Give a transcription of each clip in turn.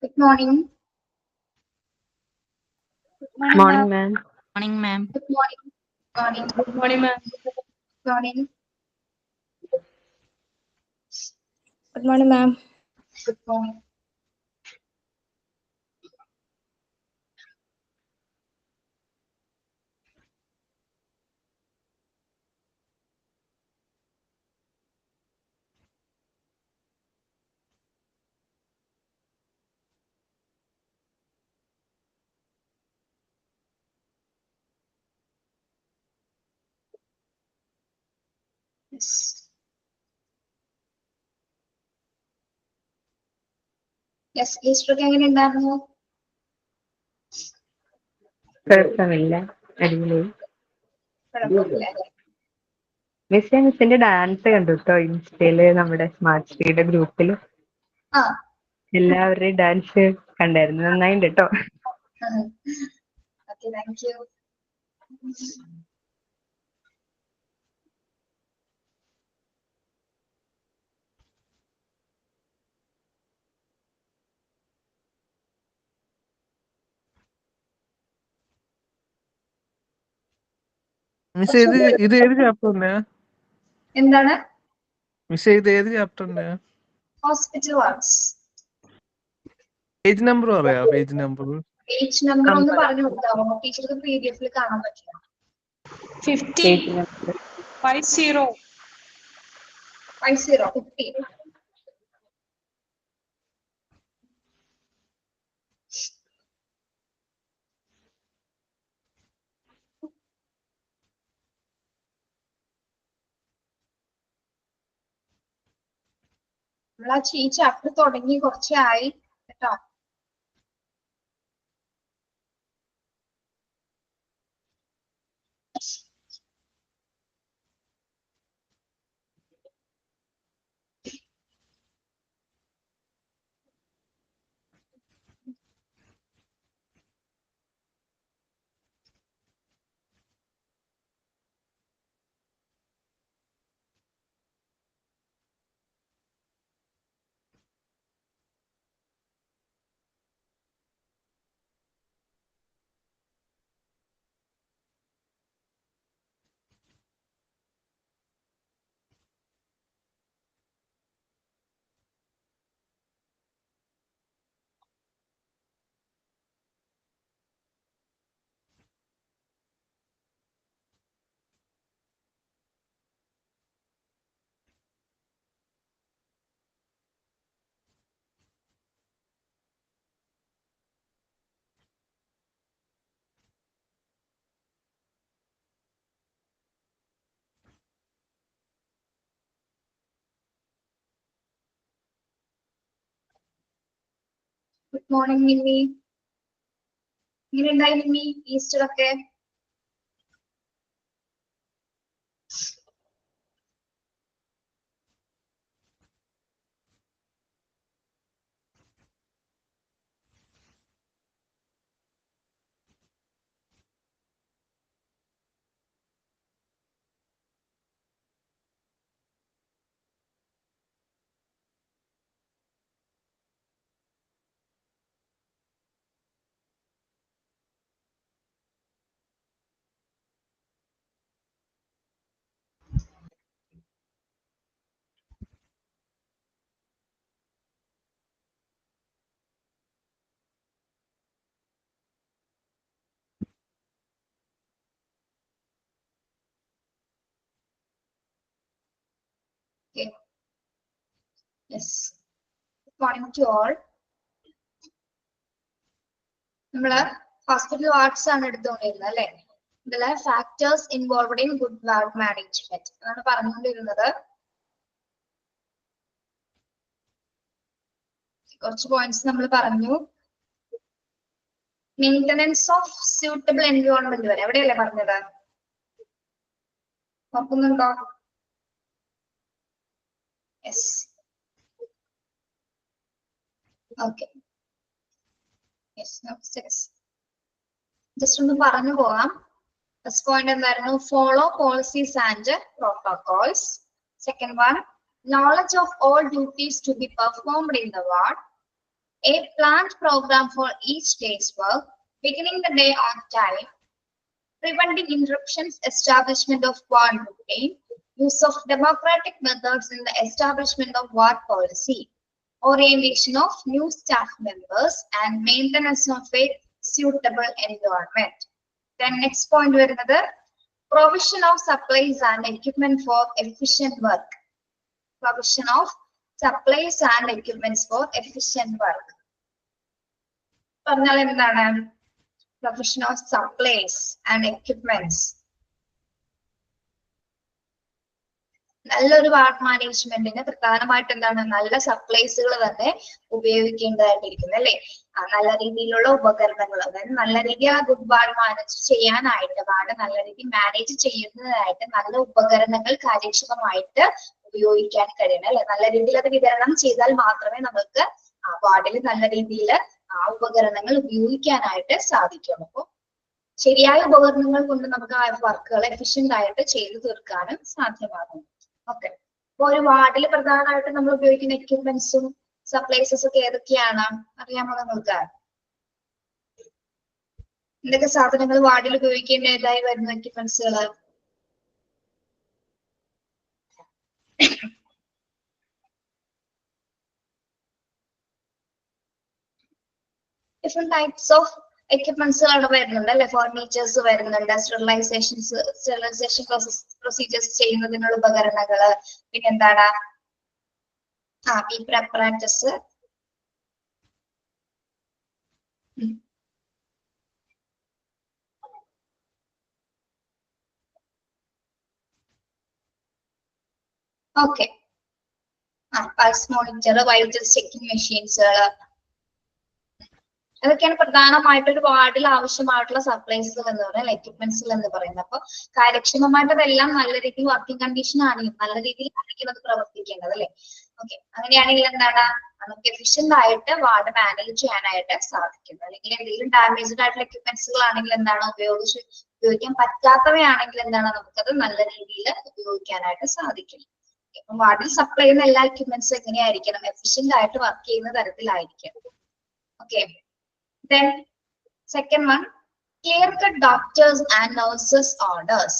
Good morning. Good Morning, morning, ma'am. ma'am. Morning, ma'am. Good morning. Morning. Good morning, ma'am. Good morning. Good morning, ma'am. Good morning. Yes. Yes, ഈസ്റ്ററൊക്കെ എങ്ങനെ ഉണ്ടായിരുന്നു? കുഴപ്പമില്ല, അടിപൊളി. കുഴപ്പമില്ല അല്ലേ? മിസ്സിന്റെ dance കണ്ടു കേട്ടോ ഇൻസ്റ്റയില്, നമ്മുടെ സ്മാർട്ട് സ്റ്റഡിയുടെ ഗ്രൂപ്പിൽ ആ. എല്ലാവരുടെയും ഡാൻസ് കണ്ടായിരുന്നു. നന്നായിണ്ട് കേട്ടോ. Okay, thank you. മിസ് ഇത് ഏത് ചാപ്റ്ററിന്റെ? എന്താണ്? മിസ് ഇത് ഏത് ചാപ്റ്ററിന്റെ? Hospital wards. പേജ് നമ്പർ പറയാ? പേജ് നമ്പർ ഒന്ന് പറഞ്ഞു കൊടുക്കാമോ? ടീച്ചർക്ക് PDF കാണാൻ പറ്റില്ല. 50. Page number 50. 50. നമ്മൾ ഈ ചാപ്റ്റർ തുടങ്ങി കുറച്ചായി കേട്ടോ. ഗുഡ് മോർണിംഗ് മിന്നി. എങ്ങനെ ഉണ്ടായി മിന്നി ഈസ്റ്റർ ഒക്കെ? Okay. Yes. Good morning to all. നമ്മള് ഹോസ്പിറ്റൽ വാർഡ്സ് ആണ് എടുത്തുകൊണ്ടിരുന്നത് അല്ലെ? ഇതിലെ factors involved in good ward management അതാണ് പറഞ്ഞുകൊണ്ടിരുന്നത്. കുറച്ച് പോയിന്റ്സ് നമ്മൾ പറഞ്ഞു. മെയിൻ്റനൻസ് ഓഫ് സ്യൂട്ടബിൾ എൻവയോൺമെന്റ് വരെ എവിടെയല്ലേ പറഞ്ഞത്? നോക്കുന്നുണ്ടോ? യെസ്. ഓക്കെ. ജസ്റ്റ് ഒന്ന് പറഞ്ഞു പോകാം. ഫസ്റ്റ് പോയിന്റ് എന്തായിരുന്നു? Follow policies and protocols. Second one, knowledge of all duties to be performed in the ward. A planned program for each day's work, beginning the day on time, preventing interruptions, establishment of ward routine, use of democratic methods in the establishment of ward policy, orientation of new staff members, and maintenance of a suitable environment. Then next point വരുന്നത് provision of supplies and equipment for efficient work. Provision of supplies and equipments for efficient work. പറഞ്ഞാൽ എന്താണ്? Provision of supplies and equipments. നല്ലൊരു ward മാനേജ്മെന്റിന് പ്രധാനമായിട്ട് എന്താണ്? നല്ല സപ്ലൈസുകൾ തന്നെ ഉപയോഗിക്കേണ്ടതായിട്ടിരിക്കുന്നു അല്ലെ? നല്ല രീതിയിലുള്ള ഉപകരണങ്ങൾ, അതായത് നല്ല രീതിയിൽ ആ ഗുഡ് വാർഡ് മാനേജ് ചെയ്യാനായിട്ട്, വാർഡ് നല്ല രീതിയിൽ മാനേജ് ചെയ്യുന്നതായിട്ട് നല്ല ഉപകരണങ്ങൾ കാര്യക്ഷമമായിട്ട് ഉപയോഗിക്കാൻ കഴിയണം അല്ലെ? നല്ല രീതിയിൽ അത് വിതരണം ചെയ്താൽ മാത്രമേ നമുക്ക് ആ വാർഡിൽ നല്ല രീതിയിൽ ആ ഉപകരണങ്ങൾ ഉപയോഗിക്കാനായിട്ട് സാധിക്കുള്ളൂ. അപ്പൊ ശരിയായ ഉപകരണങ്ങൾ കൊണ്ട് നമുക്ക് ആ വർക്കുകൾ എഫിഷ്യന്റ് ആയിട്ട് ചെയ്തു തീർക്കാനും സാധ്യമാകും. ഓക്കെ, അപ്പൊ ഒരു വാർഡിൽ പ്രധാനമായിട്ട് നമ്മൾ ഉപയോഗിക്കുന്ന എക്യുപ്മെന്റ്സും സപ്ലൈസസ് ഒക്കെ ഏതൊക്കെയാണ് അറിയാമോ നിങ്ങൾക്ക്? എന്തൊക്കെ സാധനങ്ങൾ വാർഡിൽ ഉപയോഗിക്കേണ്ടതായി വരുന്ന എക്യുപ്മെന്റ്സുകൾ? ഡിഫറെന്റ് ടൈപ്സ് ഓഫ് എക്യുപ്മെന്റ്സ് ആണ് വരുന്നുണ്ട് അല്ലെ? ഫർണിച്ചേഴ്സ് വരുന്നുണ്ട്, സ്റ്റെറിലൈസേഷൻ പ്രൊസീജിയേഴ്സ് ചെയ്യുന്നതിനുള്ള ഉപകരണങ്ങള്, പിന്നെന്താണ് പീപ്പർ apparatus, okay, pulse monitor, vital checking മെഷീൻസുകള്, അതൊക്കെയാണ് പ്രധാനമായിട്ട് ഒരു വാർഡിൽ ആവശ്യമായിട്ടുള്ള സപ്ലൈസുകൾ എന്ന് പറയുന്നത്, എക്യുപ്മെന്റ്സുകൾ എന്ന് പറയുന്നത്. അപ്പൊ കാര്യക്ഷമമായിട്ട് അതെല്ലാം നല്ല രീതിയിൽ വർക്കിംഗ് കണ്ടീഷൻ ആണെങ്കിൽ നല്ല രീതിയിൽ ആയിരിക്കും അത് പ്രവർത്തിക്കേണ്ടത് അല്ലെ? ഓക്കെ, അങ്ങനെയാണെങ്കിൽ എന്താണ് നമുക്ക് എഫിഷ്യന്റ് ആയിട്ട് വാർഡ് മാനേജ് ചെയ്യാനായിട്ട് സാധിക്കുന്നത്. അല്ലെങ്കിൽ എന്തെങ്കിലും ഡാമേജ്ഡ് ആയിട്ടുള്ള എക്യുപ്മെന്റ്സുകൾ ആണെങ്കിൽ എന്താണ് ഉപയോഗിക്കാൻ പറ്റാത്തവയാണെങ്കിൽ എന്താണ് നമുക്കത് നല്ല രീതിയിൽ ഉപയോഗിക്കാനായിട്ട് സാധിക്കും. ഇപ്പം വാർഡിൽ സപ്ലൈ ചെയ്യുന്ന എല്ലാ എക്യുപ്മെന്റ്സും എങ്ങനെയായിരിക്കണം? എഫിഷ്യന്റ് ആയിട്ട് വർക്ക് ചെയ്യുന്ന തരത്തിലായിരിക്കും. Okay, then second one, clear cut doctors and nurses orders.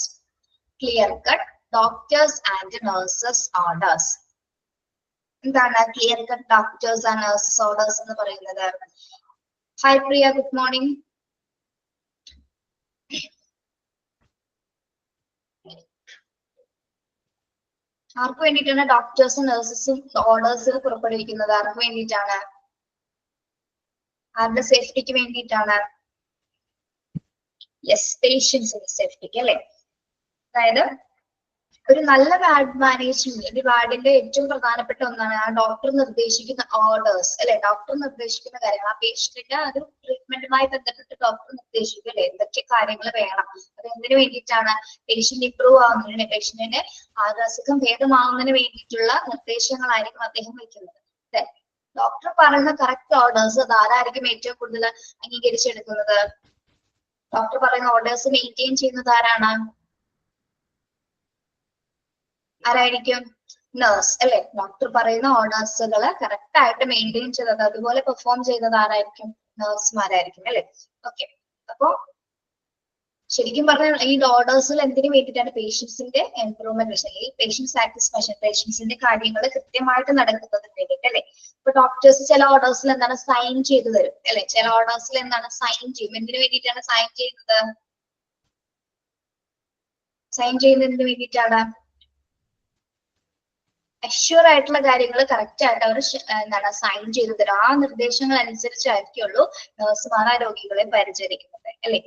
Clear cut doctors and nurses orders. എന്താണ് clear cut doctors and nurses orders എന്ന് പറയുന്നത്? Hi Priya, good morning. ആർക്ക് വേണ്ടിയിട്ടാണ് ഡോക്ടേഴ്സും നഴ്സസും ഓർഡേഴ്സ് പുറപ്പെടുവിക്കുന്നത്? ആർക്ക് വേണ്ടിയിട്ടാണ്? ആരുടെ സേഫ്റ്റിക്ക് വേണ്ടിയിട്ടാണ്? യെസ്, പേഷ്യൻസിന്റെ സേഫ്റ്റിക്ക് അല്ലെ? അതായത് ഒരു നല്ല വാർഡ് മാനേജ്മെന്റ്, ഒരു വാർഡിന്റെ ഏറ്റവും പ്രധാനപ്പെട്ട ഒന്നാണ് ആ ഡോക്ടർ നിർദ്ദേശിക്കുന്ന ഓർഡേഴ്സ് അല്ലെ? ഡോക്ടർ നിർദ്ദേശിക്കുന്ന കാര്യങ്ങൾ, ആ പേഷ്യന്റിന്റെ ഒരു ട്രീറ്റ്മെന്റുമായി ബന്ധപ്പെട്ട് ഡോക്ടർ നിർദ്ദേശിക്കും അല്ലെ? എന്തൊക്കെ കാര്യങ്ങൾ വേണം, അത് എന്തിനു വേണ്ടിയിട്ടാണ്? പേഷ്യന്റ് ഇംപ്രൂവ് ആവുന്നതിന്, പേഷ്യന്റിന്റെ അസുഖം ഭേദമാവുന്നതിന് വേണ്ടിയിട്ടുള്ള നിർദ്ദേശങ്ങളായിരിക്കും അദ്ദേഹം വയ്ക്കുന്നത്. ഡോക്ടർ പറയുന്ന കറക്റ്റ് ഓർഡേഴ്സ് അത് ആരായിരിക്കും ഏറ്റവും കൂടുതൽ അംഗീകരിച്ചെടുക്കുന്നത്? ഡോക്ടർ പറയുന്ന ഓർഡേഴ്സ് മെയിൻറ്റെയിൻ ചെയ്യുന്നത് ആരാണ്? ആരായിരിക്കും? നഴ്സ് അല്ലെ? ഡോക്ടർ പറയുന്ന ഓർഡേഴ്സുകൾ കറക്റ്റ് ആയിട്ട് മെയിൻറ്റെയിൻ ചെയ്തത്, അതുപോലെ പെർഫോം ചെയ്യുന്നത് ആരായിരിക്കും? നഴ്സുമാരായിരിക്കും അല്ലെ? ഓക്കെ, അപ്പോ ശരിക്കും പറഞ്ഞാൽ ഈ ഓർഡേഴ്സിൽ എന്തിനു വേണ്ടിയിട്ടാണ്? പേഷ്യൻസിന്റെ ഇംപ്രൂവ്മെന്റ്, അല്ലെങ്കിൽ പേഷ്യന്റ് സാറ്റിസ്ഫാക്ഷൻ, പേഷ്യൻസിന്റെ കാര്യങ്ങൾ കൃത്യമായിട്ട് നടക്കുന്നതിന് വേണ്ടിയിട്ട് അല്ലെ? ഇപ്പൊ ഡോക്ടേഴ്സ് ചില ഓർഡേഴ്സിൽ എന്താണ് സൈൻ ചെയ്ത് തരും അല്ലെ? ചില ഓർഡേഴ്സിൽ എന്താണ് സൈൻ ചെയ്യും. എന്തിനു വേണ്ടിയിട്ടാണ് സൈൻ ചെയ്യുന്നത്? സൈൻ ചെയ്യുന്നതിന് വേണ്ടിയിട്ടാണ് അഷ്യൂർ ആയിട്ടുള്ള കാര്യങ്ങൾ കറക്റ്റ് ആയിട്ട് അവർ എന്താണ് സൈൻ ചെയ്തു തരും. ആ നിർദ്ദേശങ്ങൾ അനുസരിച്ചായിരിക്കുള്ളൂ നഴ്സുമാർ ആ രോഗികളെ പരിചരിക്കുന്നത് അല്ലെ?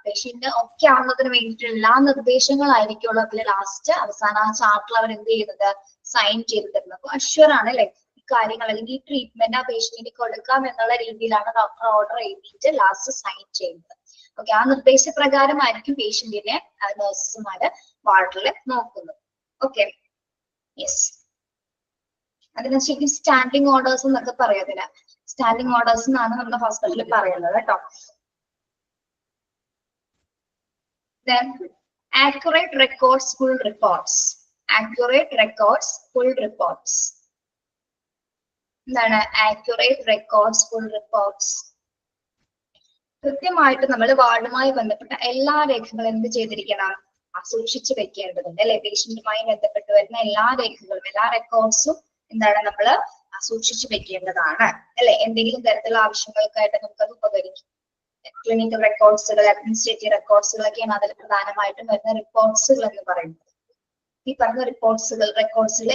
പേഷ്യന്റ് ഒക്കെ ആവുന്നതിന് വേണ്ടിയിട്ടുള്ള എല്ലാ നിർദ്ദേശങ്ങളായിരിക്കുള്ളൂ അതിൽ ലാസ്റ്റ് അവസാന ആ ചാർട്ടിൽ അവർ എന്ത് ചെയ്യുന്നത്? സൈൻ ചെയ്തു തരുന്നത്. അപ്പൊ അഷ്യൂർ ആണ് അല്ലെ ഈ കാര്യങ്ങൾ, അല്ലെങ്കിൽ ഈ ട്രീറ്റ്മെന്റ് ആ പേഷ്യന്റിന് കൊടുക്കാം എന്നുള്ള രീതിയിലാണ് ഡോക്ടർ ഓർഡർ എഴുതിയിട്ട് ലാസ്റ്റ് സൈൻ ചെയ്യുന്നത്. ഓക്കെ, ആ നിർദ്ദേശപ്രകാരമായിരിക്കും പേഷ്യന്റിനെ നഴ്സുമാര് വാർഡിൽ നോക്കുന്നത്. ഓക്കെ, യെസ്, അതിന് ശരിക്കും സ്റ്റാൻഡിങ് ഓർഡേഴ്സ് എന്നൊക്കെ പറയത്തില്ല, സ്റ്റാൻഡിങ് ഓർഡേഴ്സ് എന്നാണ് നമ്മുടെ ഹോസ്പിറ്റലിൽ പറയുന്നത് കേട്ടോ. Then accurate records, full reports. Accurate records, full reports. എന്താണ് ആക്യുറേറ്റ് റെക്കോർഡ്സ്, ഫുൾ റിപ്പോർട്ട്സ്. കൃത്യമായിട്ട് നമ്മൾ വാർഡുമായി ബന്ധപ്പെട്ട എല്ലാ രേഖകളും എന്ത് ചെയ്തിരിക്കണം, സൂക്ഷിച്ചു വെക്കേണ്ടതുണ്ട് അല്ലെ. പേഷ്യന്റുമായി ബന്ധപ്പെട്ട് വരുന്ന എല്ലാ രേഖകളും, എല്ലാ റെക്കോർഡ്സും എന്താണ് നമ്മൾ സൂക്ഷിച്ചു വെക്കേണ്ടതാണ് അല്ലെ. എന്തെങ്കിലും തരത്തിലുള്ള ആവശ്യങ്ങൾക്കായിട്ട് നമുക്കത് ഉപകരിക്കും. ക്ലിനിക്കൽ റെക്കോർഡ്സുകൾ, അഡ്മിനിസ്ട്രേറ്റീവ് റെക്കോർഡ്സുകളൊക്കെയാണ് അതിൽ പ്രധാനമായിട്ടും വരുന്ന റിപ്പോർട്ട്സുകൾ എന്ന് പറയുന്നത്. ഈ പറഞ്ഞ റെക്കോർഡ്സുകൾ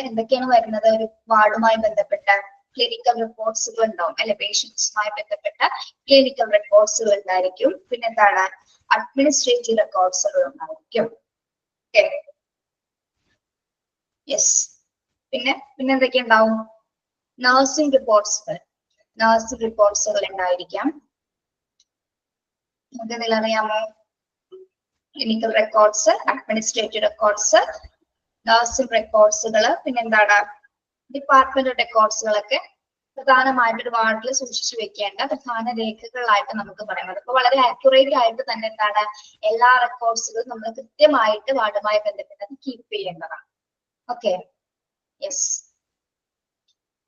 എന്തൊക്കെയാണ് വരുന്നത്, ഒരു വാർഡുമായി ബന്ധപ്പെട്ട ക്ലിനിക്കൽ റിപ്പോർട്ട്സുകൾ ഉണ്ടാവും അല്ലെ. പേഷ്യൻസുമായി ബന്ധപ്പെട്ട ക്ലിനിക്കൽ റെക്കോർഡ്സുകൾ ഉണ്ടായിരിക്കും. പിന്നെന്താണ്, അഡ്മിനിസ്ട്രേറ്റീവ് റെക്കോർഡ്സുകൾ ഉണ്ടായിരിക്കും. യെസ്. പിന്നെ എന്തൊക്കെ ഉണ്ടാവും, നഴ്സിംഗ് റിപ്പോർട്ട്സുകൾ ഉണ്ടായിരിക്കാം. നമുക്ക് എന്തെങ്കിലും അറിയാമോ, clinical records, administrative records, nursing റെക്കോർഡ്സുകൾ, പിന്നെന്താണ് ഡിപ്പാർട്ട്മെന്റ് റെക്കോർഡ്സുകളൊക്കെ പ്രധാനമായിട്ട് ഒരു വാർഡിൽ സൂക്ഷിച്ചു വെക്കേണ്ട പ്രധാന രേഖകളായിട്ട് നമുക്ക് പറയാം. അതൊക്കെ വളരെ ആക്യുറേറ്റ് ആയിട്ട് തന്നെ എന്താണ് എല്ലാ റെക്കോർഡ്സുകളും നമ്മൾ കൃത്യമായിട്ട് വാർഡുമായി ബന്ധപ്പെട്ടത് കീപ്പ് ചെയ്യേണ്ടതാണ്. Okay, yes.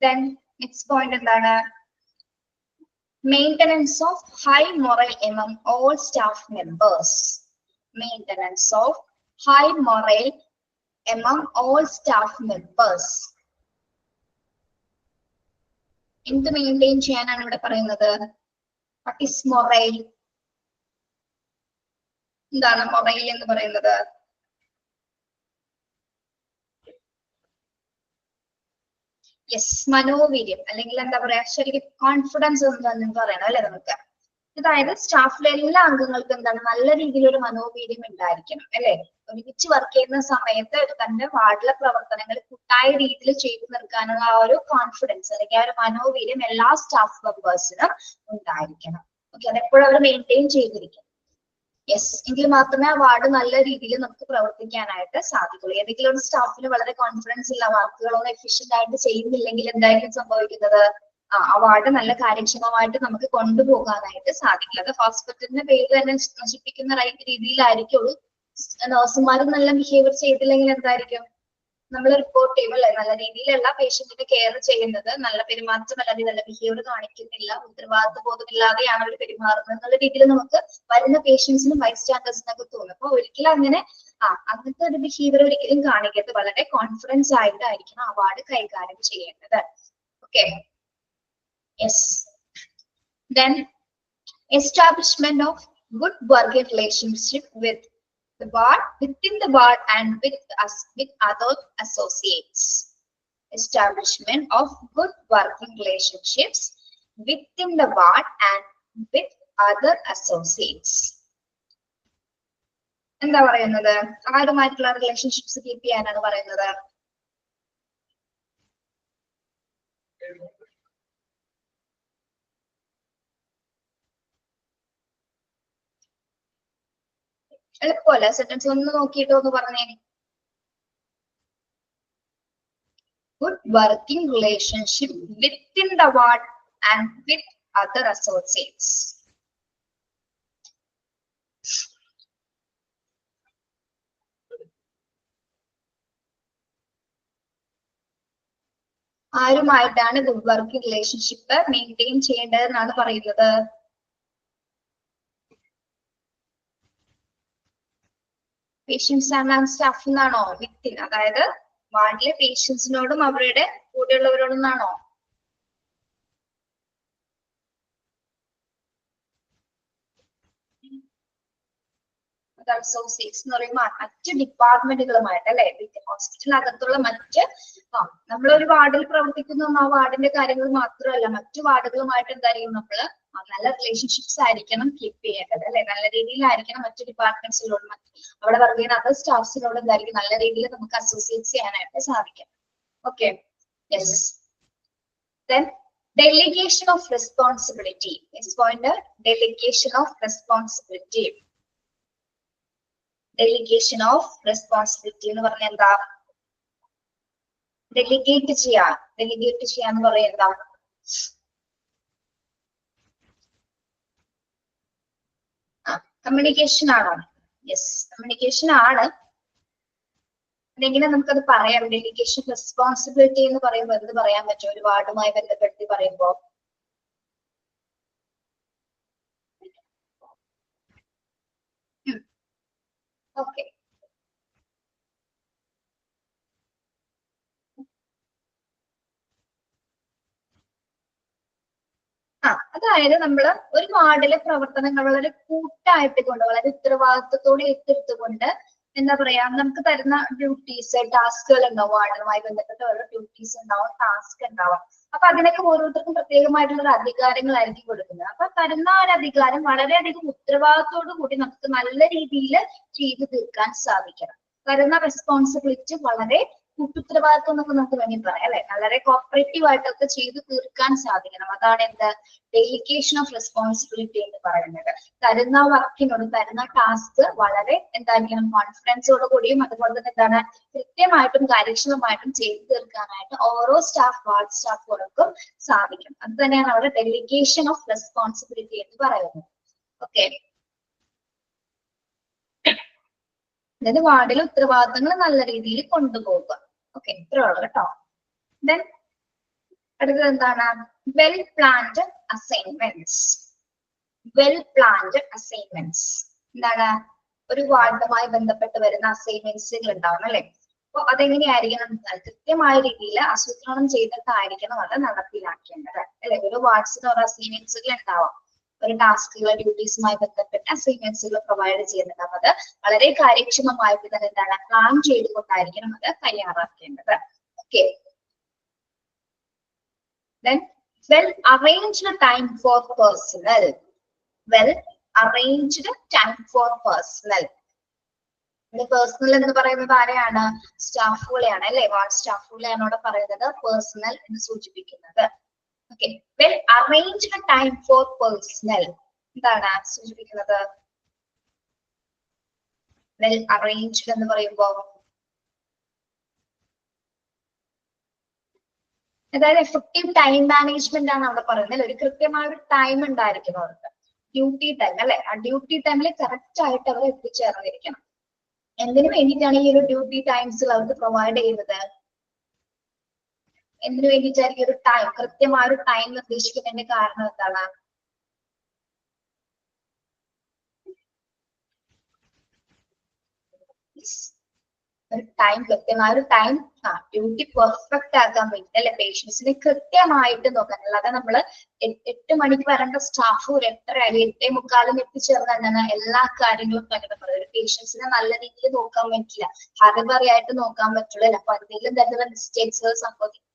Then next point എന്താണ്, maintenance of high morale among all staff members. Maintenance of high morale among all staff members. എന്ത് മെയിൻറ്റെയിൻ ചെയ്യാനാണ് ഇവിടെ പറയുന്നത്, വാട്ട് ഈസ് മൊറൈൽ? എന്താണ് മൊറൈൽ എന്ന് പറയുന്നത്? യെസ്, മനോവീര്യം, അല്ലെങ്കിൽ എന്താ പറയാ, ശരിക്കും കോൺഫിഡൻസ് എന്ന് പറയണം അല്ലെ നമുക്ക്. അതായത് സ്റ്റാഫിലെ എല്ലാ അംഗങ്ങൾക്കും എന്താണ് നല്ല രീതിയിലൊരു മനോവീര്യം ഉണ്ടായിരിക്കണം അല്ലെ. ഒരുമിച്ച് വർക്ക് ചെയ്യുന്ന സമയത്ത് തന്റെ വാർഡിലെ പ്രവർത്തനങ്ങൾ കൂട്ടായ രീതിയിൽ ചെയ്തു നിർത്താനുള്ള ആ ഒരു കോൺഫിഡൻസ് അല്ലെങ്കിൽ ആ ഒരു മനോവീര്യം എല്ലാ സ്റ്റാഫ് മെമ്പേഴ്സിനും ഉണ്ടായിരിക്കണം. ഓക്കെ, അതെപ്പോഴും അവർ മെയിൻറ്റെയിൻ ചെയ്തിരിക്കണം. യെസ്, എങ്കിൽ മാത്രമേ ആ വാർഡ് നല്ല രീതിയിൽ നമുക്ക് പ്രവർത്തിക്കാനായിട്ട് സാധിക്കുള്ളൂ. ഏതെങ്കിലും ഒരു സ്റ്റാഫിന് വളരെ കോൺഫിഡൻസ് ഇല്ല, വർക്കുകളൊന്നും എഫിഷ്യന്റ് ആയിട്ട് ചെയ്യുന്നില്ലെങ്കിൽ എന്തായിരിക്കും സംഭവിക്കുന്നത്, ആ വാർഡ് നല്ല കാര്യക്ഷമമായിട്ട് നമുക്ക് കൊണ്ടുപോകാനായിട്ട് സാധിക്കില്ല. അത് ഹോസ്പിറ്റലിന്റെ പേര് തന്നെ നശിപ്പിക്കുന്ന രീതിയിലായിരിക്കുള്ളൂ. നഴ്സുമാരും നല്ല ബിഹേവിയർ ചെയ്തില്ലെങ്കിൽ എന്തായിരിക്കും, നമ്മൾ റിപ്പോർട്ട് ചെയ്യും അല്ലെ. നല്ല രീതിയിലുള്ള പേഷ്യന്റിനെ കെയർ ചെയ്യുന്നത്, നല്ല പെരുമാറ്റം അല്ലെങ്കിൽ നല്ല ബിഹേവിയർ കാണിക്കുന്നില്ല, ഉത്തരവാദിത്വ ബോധമില്ലാതെയാണ് അവർ പെരുമാറുന്നത് എന്നുള്ള രീതിയിൽ നമുക്ക് വരുന്ന പേഷ്യൻസിനും ബൈസ്റ്റാൻഡേഴ്സിനൊക്കെ തോന്നും. അപ്പൊ ഒരിക്കലും അങ്ങനത്തെ ഒരു ബിഹേവിയർ ഒരിക്കലും കാണിക്കരുത്. വളരെ കോൺഫിഡൻസ് ആയിട്ടായിരിക്കണം ആ വാർഡ് കൈകാര്യം ചെയ്യേണ്ടത്. Okay, yes. Then establishment of good working relationship with the ward, within the ward and with other associates. Establishment of good working relationships within the ward and with other associates. എന്താ പറയുന്നത്, ആരുമായിട്ടുള്ള relationships keep ചെയ്യാനാണ് പറയുന്നത്. എളുപ്പമല്ല, sentence ഒന്ന് നോക്കിയിട്ട് ഒന്ന് പറഞ്ഞേ. Good working relationship within the ward and with other associates. ആരുമായിട്ടാണ് ഗുഡ് വർക്കിംഗ് റിലേഷൻഷിപ്പ് മെയിൻറ്റെയിൻ ചെയ്യേണ്ടതെന്നാണ് പറയുന്നത്. പേഷ്യൻസ് ആൻഡ് സ്റ്റാഫ് എന്നാണോ, വിത്തിൻ, അതായത് വാർഡിലെ പേഷ്യൻസിനോടും അവരുടെ കൂടെയുള്ളവരോടും എന്നാണോ? അസോസിയേറ്റ്സ് എന്ന് പറയുമ്പോൾ മറ്റ് ഡിപ്പാർട്ട്മെന്റുകളുമായിട്ട് അല്ലെ, ഹോസ്പിറ്റലിനകത്തുള്ള മറ്റ് നമ്മളൊരു വാർഡിൽ പ്രവർത്തിക്കുന്ന ആ വാർഡിന്റെ കാര്യങ്ങൾ മാത്രമല്ല, മറ്റു വാർഡുകളുമായിട്ട് എന്തായിരിക്കും നമ്മള് നല്ല റിലേഷൻഷിപ്സ് ആയിരിക്കണം കീപ്പ് ചെയ്യേണ്ടത് അല്ലെ. നല്ല രീതിയിലായിരിക്കണം മറ്റു ഡിപ്പാർട്ട്മെന്റ്സിനോട്, അവിടെ വർക്ക് ചെയ്യുന്ന അതർ സ്റ്റാഫ്സിനോട് എന്തായിരിക്കും നല്ല രീതിയിൽ നമുക്ക് അസോസിയേറ്റ് ചെയ്യാനായിട്ട് സാധിക്കും. Okay, yes. Then delegation of responsibility. Next point, delegation of responsibility. Delegation of responsibility എന്ന് പറഞ്ഞാൽ എന്താ, ഡെലിഗേറ്റ് ചെയ്യാന്ന് പറയാ എന്താ, കമ്മ്യൂണിക്കേഷൻ ആണോ? യെസ്, കമ്മ്യൂണിക്കേഷൻ ആണ്. ഇതെങ്ങനെ നമുക്കത് പറയാം? ഡെലിഗേഷൻ റെസ്പോൺസിബിലിറ്റി എന്ന് പറയുമ്പോൾ എന്ത് പറയാൻ പറ്റും ഒരു വാർഡുമായി ബന്ധപ്പെടുത്തി പറയുമ്പോ? ഓക്കെ, അതായത് നമ്മൾ ഒരു വാർഡിലെ പ്രവർത്തനങ്ങൾ വളരെ കൂട്ടായിട്ട് കൊണ്ട് വളരെ ഉത്തരവാദിത്വത്തോടെ ഏറ്റെടുത്തുകൊണ്ട് എന്താ പറയാ നമുക്ക് തരുന്ന ഡ്യൂട്ടീസ് ടാസ്കുകൾ ഉണ്ടാവും. വാർഡുമായി ബന്ധപ്പെട്ട ഓരോ ഡ്യൂട്ടീസ് ഉണ്ടാവും, ടാസ്ക് ഉണ്ടാവും. അപ്പൊ അതിനൊക്കെ ഓരോരുത്തർക്കും പ്രത്യേകമായിട്ടുള്ള ഒരു അധികാരങ്ങളായിരിക്കും കൊടുക്കുന്നത്. അപ്പൊ തരുന്ന ഒരു അധികാരം വളരെയധികം ഉത്തരവാദിത്തോടു കൂടി നമുക്ക് നല്ല രീതിയിൽ ചെയ്തു തീർക്കാൻ സാധിക്കണം. തരുന്ന റെസ്പോൺസിബിലിറ്റി വളരെ കൂട്ടുത്തരവാദിത്വം എന്നൊക്കെ നമുക്ക് വേണമെങ്കിൽ പറയാം അല്ലെ. വളരെ കോപ്പറേറ്റീവ് ആയിട്ടൊക്കെ ചെയ്തു തീർക്കാൻ സാധിക്കണം. അതാണ് എന്ത് ഡെലിഗേഷൻ ഓഫ് റെസ്പോൺസിബിലിറ്റി എന്ന് പറയുന്നത്. തരുന്ന വർക്കിനോട് തരുന്ന ടാസ്ക് വളരെ എന്തായിരിക്കണം കോൺഫിഡൻസോട് കൂടിയും അതുപോലെ തന്നെ എന്താണ് കൃത്യമായിട്ടും കാര്യക്ഷമമായിട്ടും ചെയ്തു തീർക്കാനായിട്ട് ഓരോ വാർഡ് സ്റ്റാഫുകൾക്കും സാധിക്കും. അത് തന്നെയാണ് അവിടെ ഡെലിഗേഷൻ ഓഫ് റെസ്പോൺസിബിലിറ്റി എന്ന് പറയുന്നത്. ഓക്കെ, അതായത് വാർഡിലെ ഉത്തരവാദിത്തങ്ങൾ നല്ല രീതിയിൽ കൊണ്ടുപോകുക. ഓക്കെ, ഇത്രയുള്ളൂ കേട്ടോ. ദെൻ അടുത്തത് എന്താണ്? Well planned assignments. Well planned assignments എന്താണ്? ഒരു വാർഡുമായി ബന്ധപ്പെട്ട് വരുന്ന അസൈൻമെന്റ്സുകൾ ഉണ്ടാവും അല്ലെ. അപ്പൊ അതെങ്ങനെയായിരിക്കണം? കൃത്യമായ രീതിയിൽ ആസൂത്രണം ചെയ്തിട്ടായിരിക്കണം അത് നടപ്പിലാക്കേണ്ടത് അല്ലെ. ഒരു വാർഡ്സിന് ഓരോ അസൈൻമെന്റ്സുകൾ ഉണ്ടാവാം. ഒരു ടാസ്കുകൾ ഡ്യൂട്ടീസുമായി ബന്ധപ്പെട്ട് അസൈൻമെന്റ്സുകൾ പ്രൊവൈഡ് ചെയ്യുന്നുണ്ടാവും. അത് വളരെ കാര്യക്ഷമമായിട്ട് തന്നെ എന്താണ് പ്ലാൻ ചെയ്തുകൊണ്ടായിരിക്കണം അത് തയ്യാറാക്കേണ്ടത്. Okay, then well arranged time for personnel. Well arranged time for personnel. Personal എന്ന് പറയുന്നത് ആരെയാണ്? സ്റ്റാഫുകളെയാണ് അല്ലെ. വാർഡ് സ്റ്റാഫുകളെയാണ് അവിടെ പറയുന്നത് പേഴ്സണൽ എന്ന് സൂചിപ്പിക്കുന്നത്. Okay, well arranged time for personnel എന്താണ് സൂചിപ്പിക്കുന്നത്? വെൽ അറേഞ്ച്ഡ് എന്ന് പറയുമ്പോ അതായത് എഫക്റ്റീവ് ടൈം മാനേജ്മെന്റ് ആണ് അവിടെ പറയുന്നത്. ഒരു കൃത്യമായ ഒരു ടൈം ഉണ്ടായിരിക്കും അവർക്ക്, ഡ്യൂട്ടി ടൈം അല്ലെ. ആ ഡ്യൂട്ടി ടൈമിൽ കറക്റ്റ് ആയിട്ട് അവർ എത്തിച്ചേർന്നിരിക്കണം. എന്തിനു വേണ്ടിയിട്ടാണ് ഈ ഒരു ഡ്യൂട്ടി ടൈംസ് അവർക്ക് പ്രൊവൈഡ് ചെയ്യുന്നത്? എന്തിനു വേണ്ടിയിട്ടായിരിക്കും ഒരു ടൈം കൃത്യമായ ഒരു ടൈം നിർദ്ദേശിക്കുന്നതിന്റെ കാരണം എന്താണ്? ഒരു ടൈം കൃത്യമായ ഒരു ടൈം ഡ്യൂട്ടി പെർഫെക്റ്റ് ആക്കാൻ വേണ്ടി അല്ലെ. പേഷ്യൻസിനെ കൃത്യമായിട്ട് നോക്കാൻ. അല്ലാതെ നമ്മള് 8 മണിക്ക് വരേണ്ട സ്റ്റാഫ് ഒരു 8:30 അല്ലെങ്കിൽ 8:45 എത്തിച്ചേർന്ന് എന്താണ് എല്ലാ കാര്യങ്ങളും അങ്ങനെ പറയുന്നത്. ഒരു പേഷ്യൻസിനെ നല്ല രീതിയിൽ നോക്കാൻ പറ്റില്ല, ഹറിബറിയായിട്ട് നോക്കാൻ പറ്റില്ല. അപ്പൊ എന്തെങ്കിലും തരത്തിലുള്ള മിസ്റ്റേക്സ് സംഭവിക്കാം.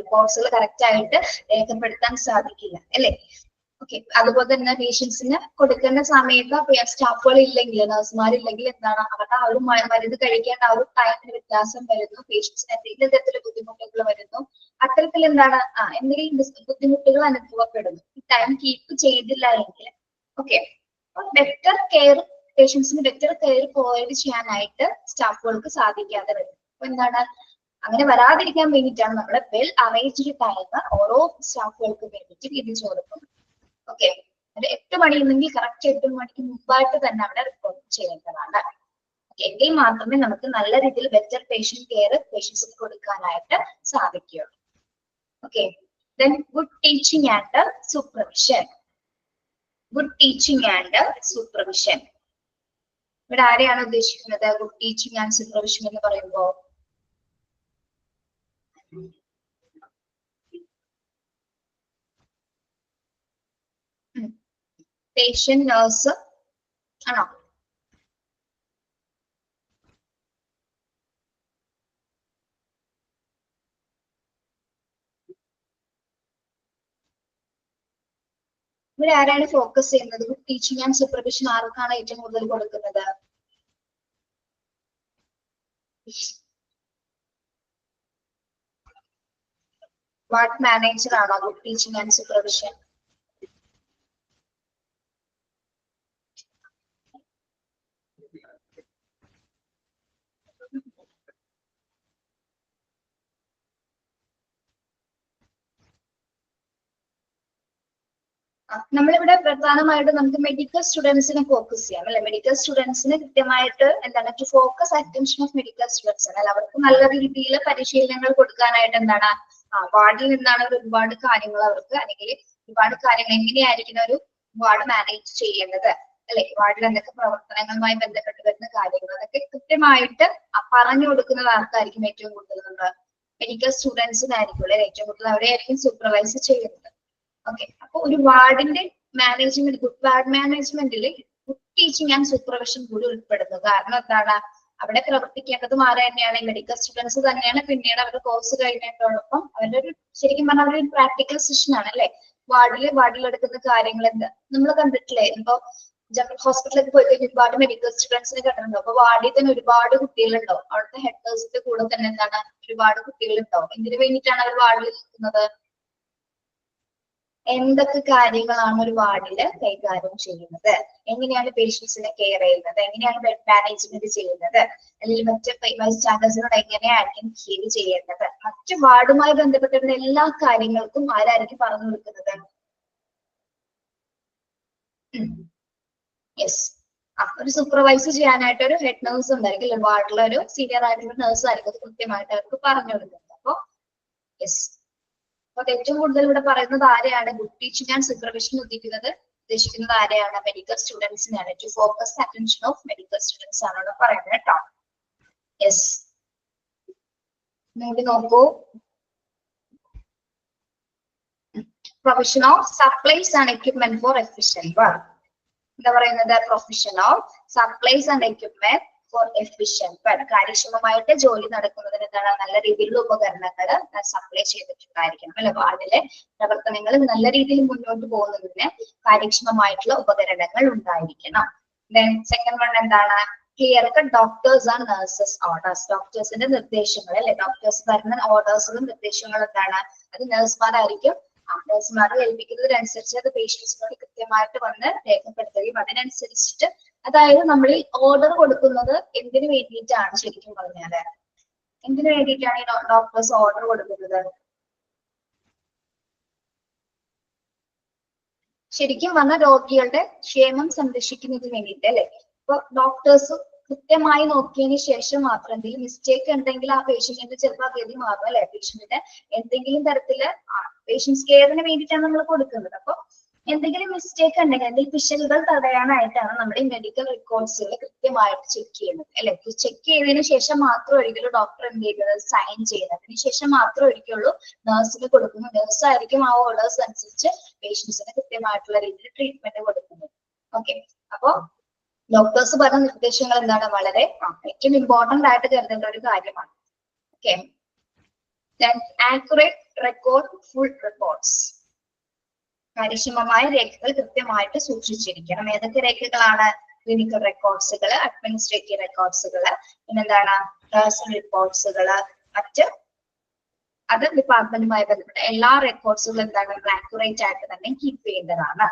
റിപ്പോർട്ട്സുകൾ കറക്റ്റ് ആയിട്ട് രേഖപ്പെടുത്താൻ സാധിക്കില്ല അല്ലെ. ഓക്കെ, അതുപോലെ തന്നെ പേഷ്യൻസിന് കൊടുക്കേണ്ട സമയത്ത് സ്റ്റാഫുകൾ ഇല്ലെങ്കിൽ നഴ്സുമാരില്ലെങ്കിൽ എന്താണ് അവരുടെ ആ ഒരു മരുന്ന് കഴിക്കേണ്ട ആ ഒരു ടൈമിന് വ്യത്യാസം വരുന്നു. പേഷ്യൻസിന് എന്തെങ്കിലും തരത്തിലുള്ള ബുദ്ധിമുട്ടുകൾ വരുന്നു. അത്തരത്തിൽ എന്താണ് എന്തെങ്കിലും ബുദ്ധിമുട്ടുകൾ അനുഭവപ്പെടുന്നു ഈ ടൈം കീപ്പ് ചെയ്തില്ല എങ്കിൽ. ഓക്കെ, ബെറ്റർ കെയർ പേഷ്യൻസിന് ബെറ്റർ കെയർ പ്രൊവൈഡ് ചെയ്യാനായിട്ട് സ്റ്റാഫുകൾക്ക് സാധിക്കാതെ വരും. അപ്പൊ എന്താണ് അങ്ങനെ വരാതിരിക്കാൻ വേണ്ടിയിട്ടാണ് നമ്മൾ വെൽ അറേഞ്ച്ഡ് ടൈം ഓരോ സ്റ്റാഫുകൾക്ക് വേണ്ടിയിട്ട് വിധിച്ചു കൊടുക്കുന്നത്. ഓക്കെ, അത് 8 മണി ഉണ്ടെങ്കിൽ കറക്റ്റ് 8 മണിക്ക് മുമ്പായിട്ട് തന്നെ അവിടെ റിപ്പോർട്ട് ചെയ്യേണ്ടതാണ്. എങ്കിൽ മാത്രമേ നമുക്ക് നല്ല രീതിയിൽ ബെറ്റർ പേഷ്യന്റ് കെയർ പേഷ്യൻസിന് കൊടുക്കാനായിട്ട് സാധിക്കുകയുള്ളൂ. Okay, then good teaching and supervision. Good teaching and supervision ഇവിടെ ആരെയാണ് ഉദ്ദേശിക്കുന്നത്? ഗുഡ് ടീച്ചിങ് ആൻഡ് സൂപ്പർവിഷൻ എന്ന് പറയുമ്പോ പേഷ്യന്റ് നഴ്സ് ആണോ? ഇവിടെ ആരാണ് ഫോക്കസ് ചെയ്യുന്നത്? ഗുഡ് ടീച്ചിങ് ആൻഡ് സൂപ്പർവിഷൻ ആർക്കാണ് ഏറ്റവും കൂടുതൽ കൊടുക്കുന്നത്? വാർഡ് മാനേജർ ആണോ ഗുഡ് ടീച്ചിങ് ആൻഡ് സൂപ്പർവിഷൻ? നമ്മളിവിടെ പ്രധാനമായിട്ടും നമുക്ക് മെഡിക്കൽ സ്റ്റുഡൻസിനെ ഫോക്കസ് ചെയ്യാം അല്ലെ. മെഡിക്കൽ സ്റ്റുഡൻസിന് കൃത്യമായിട്ട് എന്താണ് to focus attention of medical students അല്ലെ. അവർക്ക് നല്ല രീതിയിൽ പരിശീലനങ്ങൾ കൊടുക്കാനായിട്ട് എന്താണ് വാർഡിൽ നിന്നാണ് ഒരുപാട് കാര്യങ്ങൾ അവർക്ക് അല്ലെങ്കിൽ ഒരുപാട് കാര്യങ്ങൾ എങ്ങനെയായിരിക്കണം ഒരു വാർഡ് മാനേജ് ചെയ്യേണ്ടത് അല്ലെ. വാർഡിൽ എന്തൊക്കെ പ്രവർത്തനങ്ങളുമായി ബന്ധപ്പെട്ട് വരുന്ന കാര്യങ്ങൾ അതൊക്കെ കൃത്യമായിട്ട് പറഞ്ഞു കൊടുക്കുന്നത് ആർക്കായിരിക്കും ഏറ്റവും കൂടുതൽ നമ്മൾ മെഡിക്കൽ സ്റ്റുഡൻസിനായിരിക്കും അല്ലെ. ഏറ്റവും കൂടുതൽ അവരെയായിരിക്കും സൂപ്പർവൈസ് ചെയ്യുന്നത്. ഓക്കെ, അപ്പൊ ഒരു വാർഡിന്റെ മാനേജ്മെന്റ് ഗുഡ് വാർഡ് മാനേജ്മെന്റിൽ ഗുഡ് ടീച്ചിങ് ആൻഡ് സൂപ്പർവിഷൻ കൂടി ഉൾപ്പെടുന്നു. കാരണം എന്താണ് അവിടെ പ്രവർത്തിക്കേണ്ടതും ആരെ തന്നെയാണ് മെഡിക്കൽ സ്റ്റുഡൻസ് തന്നെയാണ്. പിന്നീട് അവരുടെ കോഴ്സ് കഴിഞ്ഞതിനോടൊപ്പം അവരുടെ ഒരു ശരിക്കും പറഞ്ഞാൽ അവരുടെ ഒരു പ്രാക്ടിക്കൽ സെഷൻ ആണ് അല്ലെ. വാർഡിലെടുക്കുന്ന കാര്യങ്ങൾ എന്താ നമ്മൾ കണ്ടിട്ടില്ലേ. ഇപ്പൊ ജനറൽ ഹോസ്പിറ്റലിലേക്ക് പോയി കഴിഞ്ഞാൽ ഒരുപാട് മെഡിക്കൽ സ്റ്റുഡൻസിനെ കണ്ടിട്ടുണ്ടോ. അപ്പൊ വാർഡിൽ തന്നെ ഒരുപാട് കുട്ടികളുണ്ടാവും. അവിടുത്തെ ഹെഡ് നേഴ്സിന്റെ കൂടെ തന്നെ എന്താണ് ഒരുപാട് കുട്ടികളുണ്ടാവും. എന്തിനു വേണ്ടിയിട്ടാണ് അവർ വാർഡിൽ നിൽക്കുന്നത്? എന്തൊക്കെ കാര്യങ്ങളാണ് ഒരു വാർഡില് കൈകാര്യം ചെയ്യുന്നത്, എങ്ങനെയാണ് പേഷ്യൻസിനെ കെയർ ചെയ്യുന്നത്, എങ്ങനെയാണ് ബെഡ് മാനേജ്മെന്റ് ചെയ്യുന്നത്, അല്ലെങ്കിൽ മറ്റ് വൈസ് ചാൻസലറോട് എങ്ങനെയായിരിക്കും ബിഹേവ് ചെയ്യേണ്ടത്, മറ്റ് വാർഡുമായി ബന്ധപ്പെട്ടിരുന്ന എല്ലാ കാര്യങ്ങൾക്കും ആരായിരിക്കും പറഞ്ഞു കൊടുക്കുന്നത്? യെസ്, ഒരു സൂപ്പർവൈസ് ചെയ്യാനായിട്ട് ഒരു ഹെഡ് നേഴ്സ് ഉണ്ടായിരിക്കും. വാർഡിലെ ഒരു സീനിയർ ആയിട്ടുള്ള നേഴ്സ് ആയിരിക്കും കൃത്യമായിട്ട് അവർക്ക് പറഞ്ഞു കൊടുക്കുന്നത്. അപ്പൊ യെസ്, അപ്പൊ ഏറ്റവും കൂടുതൽ ഇവിടെ പറയുന്നത് ആരെയാണ്? ഗുഡ് ടീച്ചിങ് ആൻഡ് സൂപ്പർവിഷൻ ഉദ്ദേശിക്കുന്നത് ആരെയാണ്? മെഡിക്കൽ സ്റ്റുഡൻസിനാണ്. To focus attention of medical students ആണ് ഇവിടെ പറയുന്നത് കേട്ടോ. യെസ്, നോക്കി നോക്കൂ. Provision of supplies and equipment for efficient work. എന്താ പറയുന്നത്? Provision of supplies and equipment for efficient work. കാര്യക്ഷമമായിട്ട് ജോലി നടക്കുന്നതിന് എന്താണ് നല്ല രീതിയിലുള്ള ഉപകരണങ്ങൾ സപ്ലൈ ചെയ്തിട്ടുണ്ടായിരിക്കണം അല്ലെ. വാർഡിലെ പ്രവർത്തനങ്ങൾ നല്ല രീതിയിൽ മുന്നോട്ട് പോകുന്നതിന് കാര്യക്ഷമമായിട്ടുള്ള ഉപകരണങ്ങൾ ഉണ്ടായിരിക്കണം. സെക്കൻഡ് വൺ എന്താണ്? Clear cut doctors and nurses orders. ഡോക്ടേഴ്സിന്റെ നിർദ്ദേശങ്ങൾ അല്ലെ. ഡോക്ടേഴ്സ് തരുന്ന ഓർഡേഴ്സുകളും നിർദ്ദേശങ്ങളും എന്താണ്? അത് നഴ്സുമാരായിരിക്കും. നഴ്സുമാർ ഏൽപ്പിക്കുന്നതിനനുസരിച്ച് അത് പേഷ്യൻസിനോട് കൃത്യമായിട്ട് വന്ന് രേഖപ്പെടുത്തുകയും അതിനനുസരിച്ചിട്ട്, അതായത് നമ്മൾ ഈ ഓർഡർ കൊടുക്കുന്നത് എന്തിനു വേണ്ടിയിട്ടാണ്? ശരിക്കും പറഞ്ഞാല് എന്തിനു വേണ്ടിയിട്ടാണ് ഈ ഡോക്ടേഴ്സ് ഓർഡർ കൊടുക്കുന്നത്? ശരിക്കും പറഞ്ഞാൽ രോഗികളുടെ ക്ഷേമം സംരക്ഷിക്കുന്നതിന് വേണ്ടിയിട്ട് അല്ലെ. ഇപ്പൊ ഡോക്ടേഴ്സ് കൃത്യമായി നോക്കിയതിന് ശേഷം മാത്രം എന്തെങ്കിലും മിസ്റ്റേക്ക് ഉണ്ടെങ്കിൽ ആ പേഷ്യന്റിന്റെ ചിലപ്പോൾ ഗതി മാറും അല്ലെ. പേഷ്യന്റിന്റെ എന്തെങ്കിലും തരത്തില് പേഷ്യൻസ് കെയറിന് വേണ്ടിയിട്ടാണ് നമ്മൾ കൊടുക്കുന്നത്. അപ്പൊ എന്തെങ്കിലും മിസ്റ്റേക്ക് ഉണ്ടെങ്കിൽ എന്തെങ്കിലും പിശകുകൾ തടയാനായിട്ടാണ് നമ്മുടെ ഈ മെഡിക്കൽ റെക്കോർഡ്സുകൾ കൃത്യമായിട്ട് ചെക്ക് ചെയ്യുന്നത് അല്ലെ. ചെക്ക് ചെയ്തതിനു ശേഷം മാത്രം ഒരിക്കലും ഡോക്ടർ എന്ത് ചെയ്യുന്നത്? സൈൻ ചെയ്യുന്നത്. അതിന് ശേഷം മാത്രം ഒരിക്കലുള്ളൂ നഴ്സിന് കൊടുക്കുന്നു. നഴ്സ് ആയിരിക്കും ആ ഓർഡേഴ്സ് അനുസരിച്ച് പേഷ്യൻസിന് കൃത്യമായിട്ടുള്ള രീതിയിൽ ട്രീറ്റ്മെന്റ് കൊടുക്കുന്നത്. ഓക്കെ, അപ്പൊ ഡോക്ടേഴ്സ് പറഞ്ഞ നിർദ്ദേശങ്ങൾ എന്താണ്? വളരെ ഏറ്റവും ഇമ്പോർട്ടന്റ് ആയിട്ട് കരുതേണ്ട ഒരു കാര്യമാണ്. Okay, accurate record full reports. കാര്യക്ഷമമായ രേഖകൾ കൃത്യമായിട്ട് സൂക്ഷിച്ചിരിക്കണം. ഏതൊക്കെ രേഖകളാണ്? ക്ലിനിക്കൽ റെക്കോർഡ്സുകൾ, അഡ്മിനിസ്ട്രേറ്റീവ് റെക്കോർഡ്സുകൾ, പിന്നെന്താണ് പേഴ്സണൽ റിപ്പോർട്ട്സുകൾ, മറ്റ് അത് ഡിപ്പാർട്ട്മെന്റുമായി ബന്ധപ്പെട്ട എല്ലാ റെക്കോർഡ്സുകളും എന്താണ്? ആക്യുറേറ്റ് ആയിട്ട് തന്നെ കീപ്പ് ചെയ്യേണ്ടതാണ്.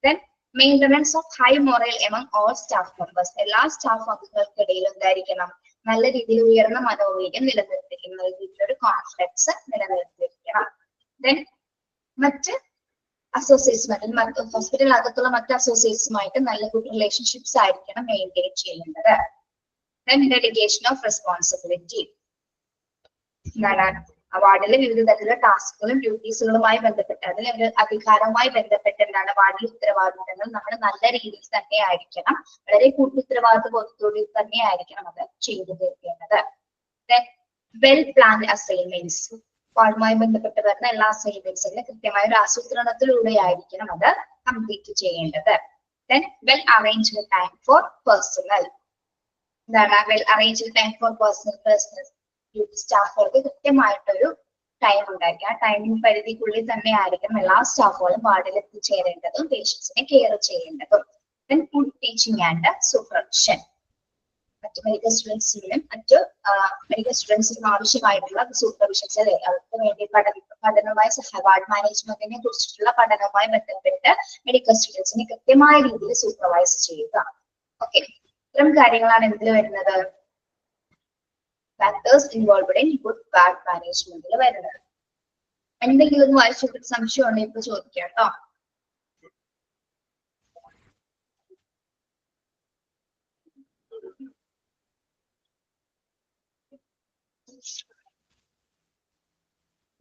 Then maintenance of high morale among all staff members. എല്ലാ സ്റ്റാഫ് അംഗങ്ങൾക്കിടയിൽ എന്തായിരിക്കണം? നല്ല രീതിയിൽ ഉയർന്ന മനോവീര്യം നിലനിർത്തിക്കുന്ന ഒരു കോൺഫിഡൻസ് നിലനിർത്തിയിരിക്കണം. ദെൻ മറ്റ് അസോസിയേറ്റ്സ്, ഹോസ്പിറ്റലിനകത്തുള്ള മറ്റ് അസോസിയേറ്റ്സുമായിട്ട് നല്ല ഗുഡ് റിലേഷൻഷിപ്സ് ആയിരിക്കണം മെയിൻറ്റെയിൻ ചെയ്യേണ്ടത്. Then delegation of responsibility. എന്താണ്? വാർഡിലെ വിവിധ തരത്തിലുള്ള ടാസ്കുകളും ഡ്യൂട്ടീസുകളുമായി ബന്ധപ്പെട്ട് അതിൽ അധികാരവുമായി ബന്ധപ്പെട്ട് എന്താണ്? വാർഡിലെ ഉത്തരവാദിത്തങ്ങൾ നമ്മൾ നല്ല രീതിയിൽ തന്നെ ആയിരിക്കണം, വളരെ കൂട്ടുത്തരവാദിത്ത ബോധത്തോടെ തന്നെ ആയിരിക്കണം അത് ചെയ്തു തീർക്കേണ്ടത്. Then well planned assignments. വാർഡുമായി ബന്ധപ്പെട്ട് വരുന്ന എല്ലാ അസൈൻമെന്റ്സിലും കൃത്യമായ ഒരു ആസൂത്രണത്തിലൂടെ ആയിരിക്കണം അത് കംപ്ലീറ്റ് ചെയ്യേണ്ടത്. Then well arranged time for personnel. എന്താണ്? Well arranged time for personnel സ്റ്റാഫുകൾക്ക് കൃത്യമായിട്ടൊരു ടൈം ഉണ്ടാക്കി ആ ടൈമിംഗ് പരിധിക്കുള്ളിൽ തന്നെ ആയിരിക്കും എല്ലാ സ്റ്റാഫുകളും വാർഡിൽ എത്തിച്ചേരേണ്ടതും പേഷ്യൻസിനെ കെയർ ചെയ്യേണ്ടതും. Then good teaching and supervision. മറ്റു മെഡിക്കൽ സ്റ്റുഡൻസിനും മെഡിക്കൽ സ്റ്റുഡൻസിനും ആവശ്യമായിട്ടുള്ള സൂപ്പർവിഷൻസ് അല്ലെ. അവർക്ക് വേണ്ടി പഠനവുമായി വാർഡ് മാനേജ്മെന്റിനെ കുറിച്ചിട്ടുള്ള പഠനവുമായി ബന്ധപ്പെട്ട് മെഡിക്കൽ സ്റ്റുഡൻസിനെ കൃത്യമായ രീതിയിൽ സൂപ്പർവൈസ് ചെയ്യുക. ഓക്കെ, ഇത്തരം കാര്യങ്ങളാണ് എന്തിൽ വരുന്നത്? Factors involved in good ward മാനേജ്മെന്റിൽ വരുന്നത്. എന്തെങ്കിലും ഒന്ന് വായിച്ചു സംശയം ഉണ്ടെങ്കിൽ ഇപ്പൊ ചോദിക്കാം കേട്ടോ.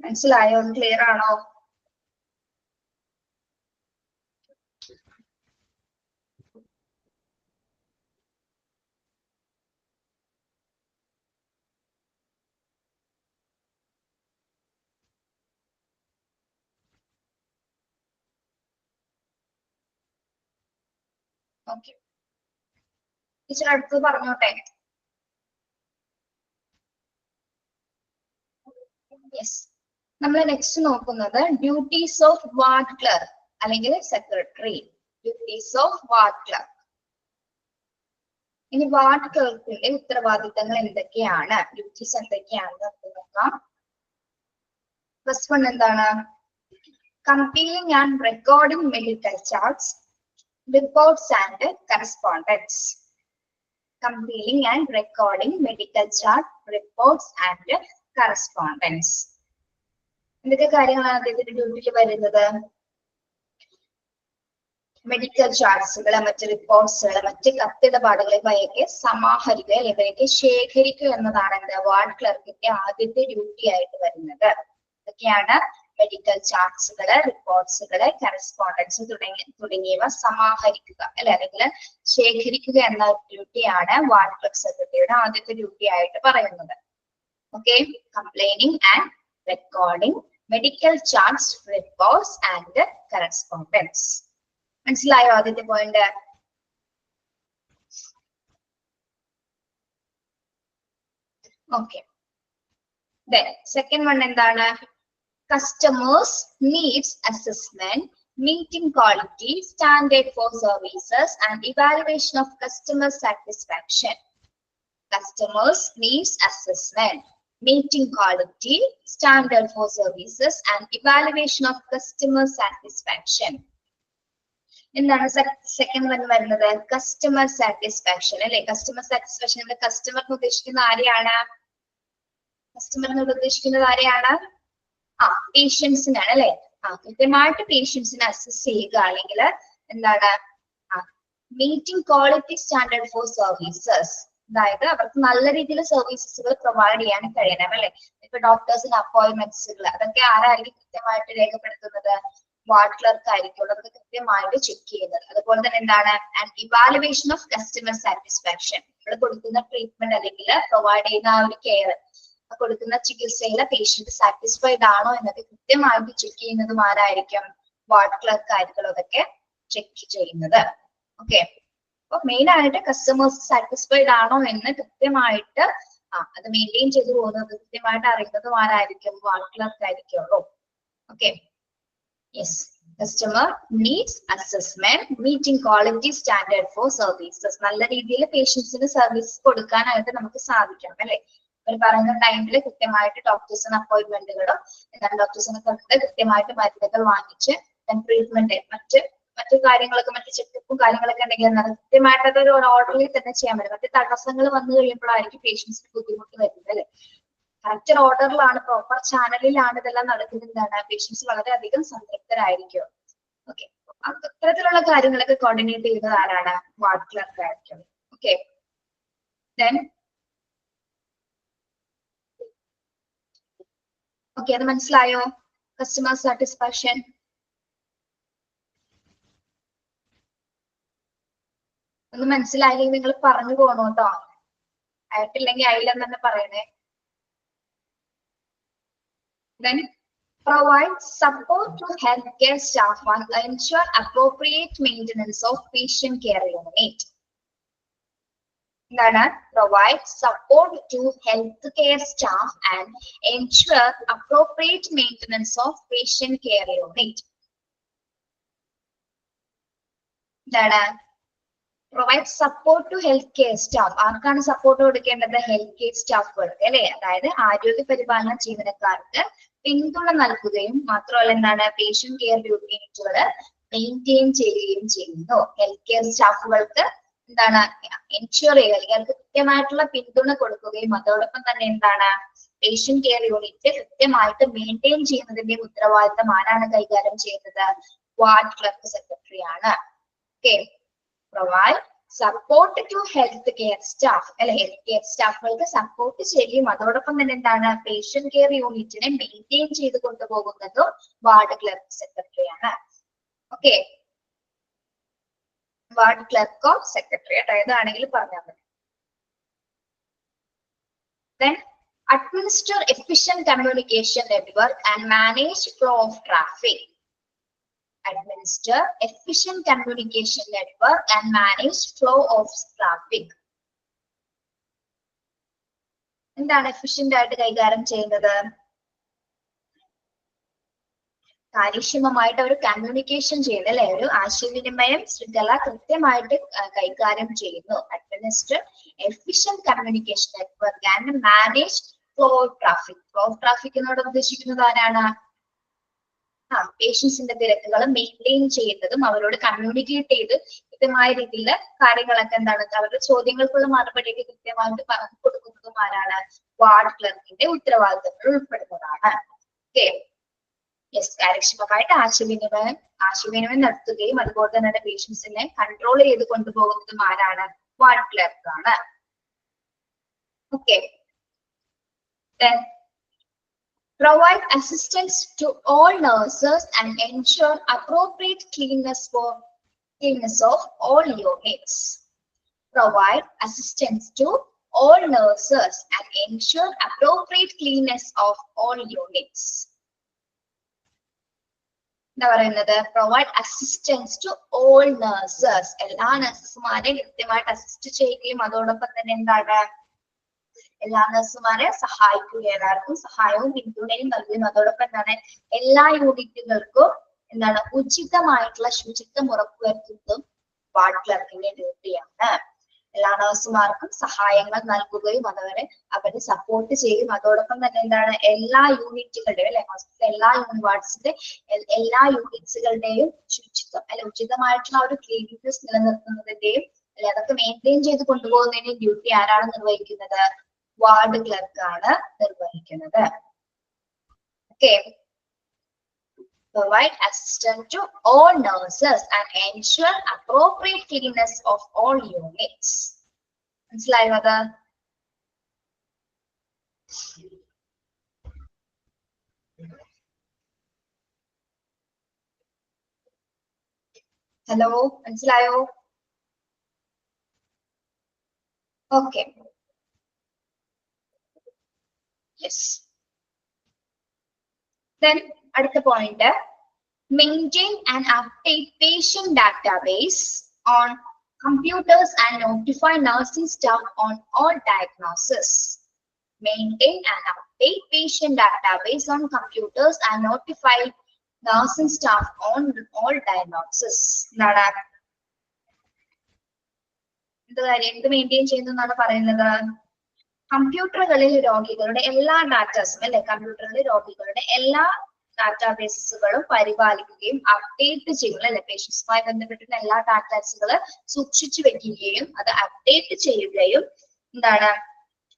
മനസ്സിലായോ? ഒന്ന് ക്ലിയർ ആണോ? ഓക്കെ, ടീച്ചർ അടുത്ത് പറഞ്ഞോട്ടെ. യെസ്, നമ്മൾ നെക്സ്റ്റ് നോക്കുന്നത് ഡ്യൂട്ടീസ് ഓഫ് വാർഡ് ക്ലർക്ക് അല്ലെങ്കിൽ secretary. Duties of ward clerk. ഇനി വാർഡ് ക്ലർക്കിന്റെ ഉത്തരവാദിത്തങ്ങൾ എന്തൊക്കെയാണ്, ഡ്യൂട്ടീസ് എന്തൊക്കെയാണെന്ന് നമുക്ക് നോക്കാം. ഫസ്റ്റ് വൺ എന്താണ്? Compiling and recording medical charts, reports and correspondence. Compiling and recording medical chart, reports and correspondence. എന്തൊക്കെ കാര്യങ്ങളാണ് അദ്ദേഹത്തിന്റെ ഡ്യൂട്ടിയിൽ വരുന്നത്? മെഡിക്കൽ ചാർട്ട്സുകൾ, മറ്റ് റിപ്പോർട്ട്സുകൾ, മറ്റ് കത്തിടപാടുകൾ ഇവയൊക്കെ സമാഹരിക്കുക അല്ലെങ്കിൽ ഇവയൊക്കെ ശേഖരിക്കുക എന്നതാണ് എന്താ വാർഡ് ക്ലർക്കിന്റെ ആദ്യത്തെ ഡ്യൂട്ടി ആയിട്ട് വരുന്നത്. ഇതൊക്കെയാണ് മെഡിക്കൽ ചാർട്ട്സുകള്, റിപ്പോർട്ട്സുകള്, കറസ്പോണ്ടൻസ് തുടങ്ങിയവ സമാഹരിക്കുക അല്ലെ, അല്ലെങ്കിൽ ശേഖരിക്കുക എന്ന ഡ്യൂട്ടിയാണ് വാർഡ് ക്ലർക്ക് സെക്രട്ടറിയുടെ ആദ്യത്തെ ഡ്യൂട്ടി ആയിട്ട് പറയുന്നത്. Okay, complaining and recording medical charts, reports and correspondence. മനസ്സിലായോ ആദ്യത്തെ പോയിന്റ്? ഓക്കെ, സെക്കൻഡ് വൺ എന്താണ്? Customers needs assessment, meeting quality standard for services and evaluation of customer satisfaction. Customers needs assessment, meeting quality standard for services and evaluation of customer satisfaction. എന്താണ് second one വരുന്നത്? Customer satisfaction അല്ലെ. Customer satisfaction customer ഉദ്ദേശിക്കുന്ന ആരെയാണ്? Customer ഉദ്ദേശിക്കുന്നത് ആരെയാണ്? പേഷ്യൻസിനാണ് അല്ലെ. കൃത്യമായിട്ട് പേഷ്യൻസിനെ assess ചെയ്യുക, അല്ലെങ്കിൽ എന്താണ് meeting quality standard for services. അതായത് അവർക്ക് നല്ല രീതിയിൽ സർവീസസുകൾ പ്രൊവൈഡ് ചെയ്യാൻ കഴിയണം അല്ലെ. ഇപ്പൊ ഡോക്ടേഴ്സിന് അപ്പോയിന്റ്മെന്റ്സുകൾ അതൊക്കെ ആരായിരിക്കും കൃത്യമായിട്ട് രേഖപ്പെടുത്തുന്നത്? വാർഡ് ക്ലർക്ക് ആയിരിക്കും അതൊക്കെ കൃത്യമായിട്ട് ചെക്ക് ചെയ്യുന്നത്. അതുപോലെ തന്നെ എന്താണ് ഇവാലുവേഷൻ ഓഫ് കസ്റ്റമർ സാറ്റിസ്ഫാക്ഷൻ. നമ്മൾ കൊടുക്കുന്ന ട്രീറ്റ്മെന്റ് അല്ലെങ്കിൽ പ്രൊവൈഡ് ചെയ്യുന്ന ആ ഒരു കെയർ, കൊടുക്കുന്ന ചികിത്സയിലെ പേഷ്യന്റ് സാറ്റിസ്ഫൈഡ് ആണോ എന്നൊക്കെ കൃത്യമായിട്ട് ചെക്ക് ചെയ്യുന്നതും ആരായിരിക്കും? വാർഡ് ക്ലർക്ക് ആയിരിക്കും അതൊക്കെ ചെക്ക് ചെയ്യുന്നത്. ഓക്കെ, അപ്പൊ മെയിൻ ആയിട്ട് കസ്റ്റമേഴ്സ് സാറ്റിസ്ഫൈഡ് ആണോ എന്ന് കൃത്യമായിട്ട് അത് മെയിൻറ്റെയിൻ ചെയ്തു പോകുന്നത് കൃത്യമായിട്ട് അറിയുന്നതും ആരായിരിക്കും? വാർഡ് ക്ലർക്ക് ആയിരിക്കുള്ളൂ. Okay, yes, customer needs assessment, meeting quality standard for services. നല്ല രീതിയിൽ പേഷ്യൻസിന് സർവീസ് കൊടുക്കാനായിട്ട് നമുക്ക് സാധിക്കണം അല്ലെ. പറയുന്ന ടൈമിൽ കൃത്യമായിട്ട് ഡോക്ടേഴ്സിന് അപ്പോയിന്റ്മെന്റുകളോ എന്താണ് ഡോക്ടേഴ്സിനെ കണ്ട് കൃത്യമായിട്ട് മരുന്നുകൾ വാങ്ങിച്ച് ട്രീറ്റ്മെന്റ് മറ്റു കാര്യങ്ങളൊക്കെ മറ്റു ചെക്കപ്പും കാര്യങ്ങളൊക്കെ ഉണ്ടെങ്കിൽ എന്താണ് കൃത്യമായിട്ട് അതൊരു ഓർഡറിൽ തന്നെ ചെയ്യാൻ പറ്റും. മറ്റു തടസ്സങ്ങൾ വന്നു കഴിയുമ്പോഴായിരിക്കും പേഷ്യൻസിന് ബുദ്ധിമുട്ട് വരുന്നത് അല്ലെ. കറക്റ്റ് ഓർഡറിലാണ്, പ്രോപ്പർ ചാനലിലാണ് ഇതെല്ലാം നടക്കുന്നതാണ്, പേഷ്യൻസ് വളരെയധികം സംതൃപ്തരായിരിക്കും. ഓക്കെ, അത്തരത്തിലുള്ള കാര്യങ്ങളൊക്കെ കോർഡിനേറ്റ് ചെയ്യുന്നത് ആരാണ്? വാർഡ് ക്ലർക്ക് ആയിരിക്കും. ഓക്കെ, ദെൻ ഓക്കെ, അത് മനസ്സിലായോ? Customer satisfaction. ഒന്ന് മനസ്സിലായില്ലെങ്കിൽ നിങ്ങൾ പറഞ്ഞു പോകണം കേട്ടോ. ആയിട്ടില്ലെങ്കിൽ ആയില്ലെന്ന് തന്നെ പറയണേ. Then provide support to healthcare staff and ensure appropriate maintenance of patient care unit. എന്താണ്? Provide support to healthcare staff and ensure appropriate maintenance of patient care unit. എന്താണ്? Provide support to healthcare staff. ആർക്കാണ് support കൊടുക്കേണ്ടത്? Health care സ്റ്റാഫുകൾക്ക് അല്ലെ. അതായത് ആരോഗ്യ പരിപാലന ജീവനക്കാർക്ക് പിന്തുണ നൽകുകയും മാത്രമല്ല എന്താണ് പേഷ്യന്റ് കെയർ യൂണിറ്റുകൾ മെയിൻറ്റെയിൻ ചെയ്യുകയും ചെയ്യുന്നു. ഹെൽത്ത് കെയർ സ്റ്റാഫുകൾക്ക് എന്താണ് എൻഷുർ ചെയ്യുക അല്ലെങ്കിൽ കൃത്യമായിട്ടുള്ള പിന്തുണ കൊടുക്കുകയും അതോടൊപ്പം തന്നെ എന്താണ് പേഷ്യന്റ് കെയർ യൂണിറ്റ് കൃത്യമായിട്ട് മെയിൻറ്റെയിൻ ചെയ്യുന്നതിന്റെ ഉത്തരവാദിത്തം ആരാണ് കൈകാര്യം ചെയ്യുന്നത്? വാർഡ് ക്ലർക്ക് സെക്രട്ടറി ആണ്. Okay, provide support to health care staff അല്ലെ, ഹെൽത്ത് കെയർ സ്റ്റാഫുകൾക്ക് സപ്പോർട്ട് ചെയ്യും. അതോടൊപ്പം തന്നെ എന്താണ്, പേഷ്യന്റ് കെയർ യൂണിറ്റിനെ മെയിൻറ്റെയിൻ ചെയ്ത് കൊണ്ടുപോകുന്നതും വാർഡ് ക്ലർക്ക് സെക്രട്ടറിയാണ്. ഓക്കെ, വാർഡ് ക്ലർക്കോ സെക്രട്ടറി ആയിട്ട് ഏതാണെങ്കിൽ പറഞ്ഞാൽ മതി. Then administer efficient communication network and manage flow of traffic. Administer efficient communication network and manage flow of traffic. എന്താണ് എഫിഷ്യന്റ് ആയിട്ട് കൈകാര്യം ചെയ്യുന്നത്? കാര്യക്ഷമമായിട്ട് ഒരു കമ്മ്യൂണിക്കേഷൻ ചെയ്യുന്നു അല്ലെ, ഒരു ആശയവിനിമയം ശൃംഖല കൃത്യമായിട്ട് കൈകാര്യം ചെയ്യുന്നു. Administer efficient communication network and manage flow of traffic. Flow of traffic എന്നോട് ഉദ്ദേശിക്കുന്നത് ആരാണ്? പേഷ്യൻസിന്റെ തിരക്കുകൾ മെയിൻറ്റെയിൻ ചെയ്യുന്നതും അവരോട് കമ്മ്യൂണിക്കേറ്റ് ചെയ്ത് കൃത്യമായ രീതിയിൽ കാര്യങ്ങളൊക്കെ എന്താണ്, അവരുടെ ചോദ്യങ്ങൾക്കുള്ള മറുപടിയൊക്കെ കൃത്യമായിട്ട് പറഞ്ഞു കൊടുക്കുന്നതും ആരാണ്? വാർഡ് ക്ലർക്കിന്റെ ഉത്തരവാദിത്തങ്ങൾ ഉൾപ്പെടുന്നതാണ്. ഓക്കെ, യെസ്, കാര്യക്ഷമമായിട്ട് ആശയവിനിമയം നടത്തുകയും അതുപോലെ തന്നെ പേഷ്യൻസിനെ കൺട്രോൾ ചെയ്ത് കൊണ്ടുപോകുന്നതും ആരാണ്? വാർഡ് ക്ലർക്ക് ആണ്. Okay, provide assistance to all nurses and ensure appropriate cleanliness of all units. Provide assistance to all nurses and ensure appropriate cleanliness of all units. എന്താ പറയുന്നത്? Provide assistance to all nurses. എല്ലാ നഴ്സസുമാരെയും കൃത്യമായിട്ട് assist ചെയ്യുകയും അതോടൊപ്പം തന്നെ എന്താണ്, എല്ലാ നഴ്സുമാരെ സഹായിക്കുക, എല്ലാവർക്കും സഹായവും പിന്തുണയും നൽകുകയും അതോടൊപ്പം എന്താണ്, എല്ലാ യൂണിറ്റുകൾക്കും എന്താണ് ഉചിതമായിട്ടുള്ള ശുചിത്വം ഉറപ്പുവരുത്തുന്നതും വാർഡ് ക്ലർക്കിന്റെ ഡ്യൂട്ടിയാണ്. എല്ലാ നഴ്സുമാർക്കും സഹായങ്ങൾ നൽകുകയും അതുവരെ അവരെ സപ്പോർട്ട് ചെയ്യും. അതോടൊപ്പം തന്നെ എന്താണ്, എല്ലാ യൂണിറ്റുകളുടെയും അല്ലെ, ഹോസ്പിറ്റൽ എല്ലാ വാർഡ്സിന്റെ എല്ലാ യൂണിറ്റ്സുകളുടെയും ശുചിത്വം അല്ലെ, ഉചിതമായിട്ടുള്ള ഒരു ക്ലീൻനെസ് നിലനിർത്തുന്നതിന്റെയും അല്ലെ, അതൊക്കെ മെയിൻറ്റെയിൻ ചെയ്ത് കൊണ്ടുപോകുന്നതിന്റെയും ഡ്യൂട്ടി ആരാണ് നിർവഹിക്കുന്നത്? വാർഡ് ക്ലർക്കാണ് നിർവഹിക്കുന്നത്. Okay, provide assistance to all nurses and ensure appropriate cleanliness of all units. മനസ്സിലായോ അത്? ഹലോ, മനസ്സിലായോ? Okay, yes. Then അടുത്ത point, maintain and update patient database on computers and notify nursing staff on all diagnosis. Maintain and update patient database on computers and notify nursing staff on all diagnosis. എന്ത് maintain ചെയ്യുന്നു എന്നാണ് പറയുന്നത്? കമ്പ്യൂട്ടറുകളിൽ രോഗികളുടെ എല്ലാ ഡാറ്റാസും അല്ലെ, കമ്പ്യൂട്ടറിലെ രോഗികളുടെ എല്ലാ ഡാറ്റാബേസുകളും പരിപാലിക്കുകയും അപ്ഡേറ്റ് ചെയ്യും അല്ലെ, പേഷ്യൻസുമായി ബന്ധപ്പെട്ടിട്ടുള്ള എല്ലാ ഡാറ്റാസുകൾ സൂക്ഷിച്ചു വെക്കുകയും അത് അപ്ഡേറ്റ് ചെയ്യുകയും എന്താണ്,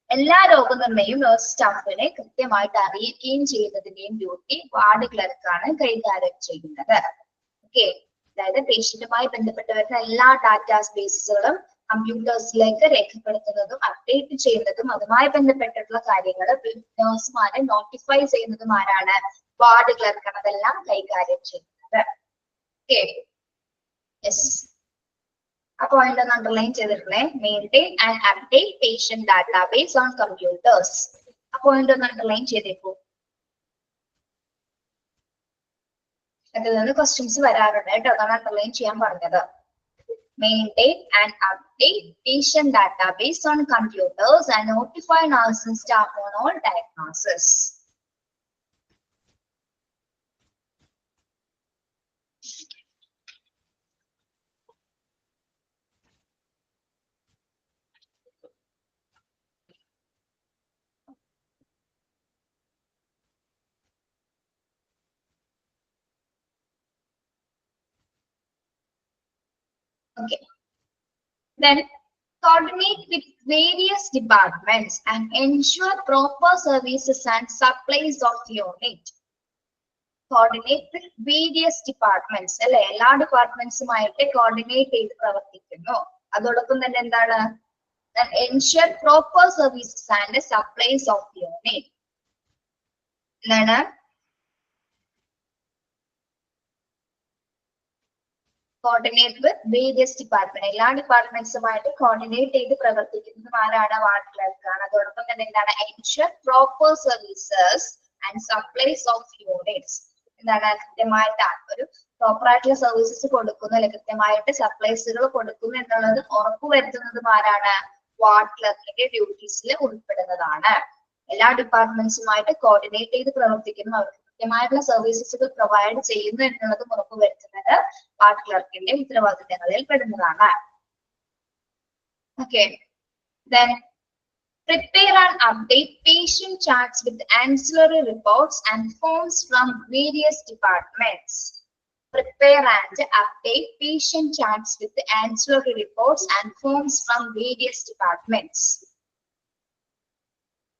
എല്ലാ രോഗനിർണയവും നഴ്സ് സ്റ്റാഫിനെ കൃത്യമായിട്ട് അറിയിക്കുകയും ചെയ്യുന്നതിന്റെയും ഡ്യൂട്ടി വാർഡ് ക്ലർക്കാണ് കൈകാര്യം ചെയ്യുന്നത്. ഓക്കെ, അതായത് പേഷ്യന്റുമായി ബന്ധപ്പെട്ട് വരുന്ന എല്ലാ ഡാറ്റാബേസുകളും കമ്പ്യൂട്ടേഴ്സിലേക്ക് രേഖപ്പെടുത്തുന്നതും അപ്ഡേറ്റ് ചെയ്യുന്നതും അതുമായി ബന്ധപ്പെട്ടിട്ടുള്ള കാര്യങ്ങൾ നഴ്സുമാരെ നോട്ടിഫൈ ചെയ്യുന്നതും ആരാണ്? വാർഡ് ക്ലർക്കാണ് അതെല്ലാം കൈകാര്യം ചെയ്യുന്നത്. Okay, yes. ആ പോയിന്റ് ഒന്ന് അണ്ടർലൈൻ ചെയ്തിട്ടുള്ളേ, maintain and update patient database on computers. ആ പോയിന്റ് ഒന്ന് അണ്ടർലൈൻ ചെയ്തേക്കൂ. അതിൽ നിന്ന് ക്വസ്റ്റ്യൻസ് വരാറുണ്ട് കേട്ടോ, അതാണ് അണ്ടർലൈൻ ചെയ്യാൻ പറഞ്ഞത്. Maintain and update patient database on computers and notify nursing staff on all diagnosis. Okay. Then coordinate with various departments and ensure proper services and supplies of unit. Coordinate with various departments. അല്ലെ, എല്ലാ ഡിപ്പാർട്ട്മെന്റ്സുമായിട്ട് coordinate ചെയ്ത് പ്രവർത്തിക്കുന്നു. അതോടൊപ്പം തന്നെ എന്താണ് ensure proper services and supplies of unit. എന്താണ് coordinate വിത്ത് various department, എല്ലാ ഡിപ്പാർട്ട്മെന്റ്സുമായിട്ട് coordinate ചെയ്ത് പ്രവർത്തിക്കുന്നതും ആരാണ്? വാർഡ് ക്ലർക്ക് ആണ്. അതോടൊപ്പം തന്നെ എന്താണ് ensure proper services and supplies of units. എന്താണ് കൃത്യമായിട്ട് ഒരു പ്രോപ്പർ ആയിട്ടുള്ള സർവീസസ് കൊടുക്കുന്നു അല്ലെങ്കിൽ കൃത്യമായിട്ട് സപ്ലൈസുകൾ കൊടുക്കുന്നു എന്നുള്ളത് ഉറപ്പുവരുത്തുന്നതും ആരാണ്? വാർഡ് ക്ലർക്കിന്റെ ഡ്യൂട്ടീസിൽ ഉൾപ്പെടുന്നതാണ്. എല്ലാ ഡിപ്പാർട്ട്മെന്റ്സുമായിട്ട് കോർഡിനേറ്റ് ചെയ്ത് പ്രവർത്തിക്കുന്നു, അവർക്ക് കൃത്യമായിട്ടുള്ള സർവീസസുകൾ പ്രൊവൈഡ് ചെയ്യുന്നു എന്നുള്ളത് ഉറപ്പുവരുത്തുന്നത് വാർഡ് ക്ലർക്കിന്റെ ഉത്തരവാദിത്തങ്ങളിൽ പെടുന്നതാണ്. Okay, then prepare and update patient charts with ancillary reports and forms from various departments. Prepare and update patient charts with ancillary reports and forms from various departments.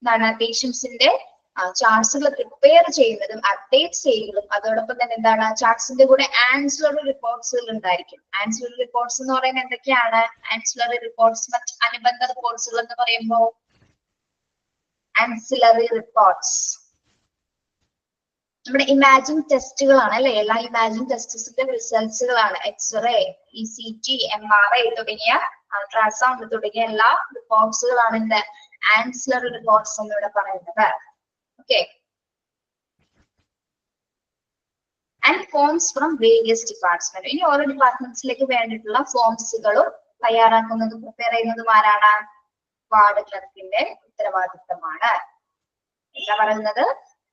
എന്താണ് പേഷ്യൻസിന്റെ ചാർട്സുകൾ പ്രിപ്പയർ ചെയ്യുന്നതും update ചെയ്യുന്നതും അതോടൊപ്പം തന്നെ എന്താണ് ചാർട്സിന്റെ കൂടെ ആൻസിലറി റിപ്പോർട്ട്സുകൾ ഉണ്ടായിരിക്കും. Ancillary reports എന്ന് പറയുന്നത് എന്തൊക്കെയാണ്? ആൻസിലറി റിപ്പോർട്ട്സ് മറ്റ് അനുബന്ധ റിപ്പോർട്ട്സുകൾ എന്ന് പറയുമ്പോൾ ആൻസിലറി റിപ്പോർട്ട്സ് നമ്മുടെ ഇമാജിൻ ടെസ്റ്റുകളാണ് അല്ലെ, എല്ലാ ഇമാജിൻ ടെസ്റ്റിന്റെ റിസൾട്ട്സുകളാണ്. എക്സ്റേ, ECG, MRI തുടങ്ങിയ അൾട്രാസൗണ്ട് തുടങ്ങിയ എല്ലാ റിപ്പോർട്ട്സുകളാണ് എന്ത് ആൻസിലറി റിപ്പോർട്ട്സ് എന്നിവിടെ പറയുന്നത്. Okay, and forms from various department. ഇനി ഓരോ ഡിപ്പാർട്ട്മെന്റ്സിലേക്ക് വേണ്ടിയിട്ടുള്ള ഫോംസുകളും തയ്യാറാക്കുന്നതും പ്രിപ്പയർ ചെയ്യുന്നതും ആരാണ്? വാർഡ് ക്ലർക്കിന്റെ ഉത്തരവാദിത്തമാണ്. എന്താ പറയുന്നത്?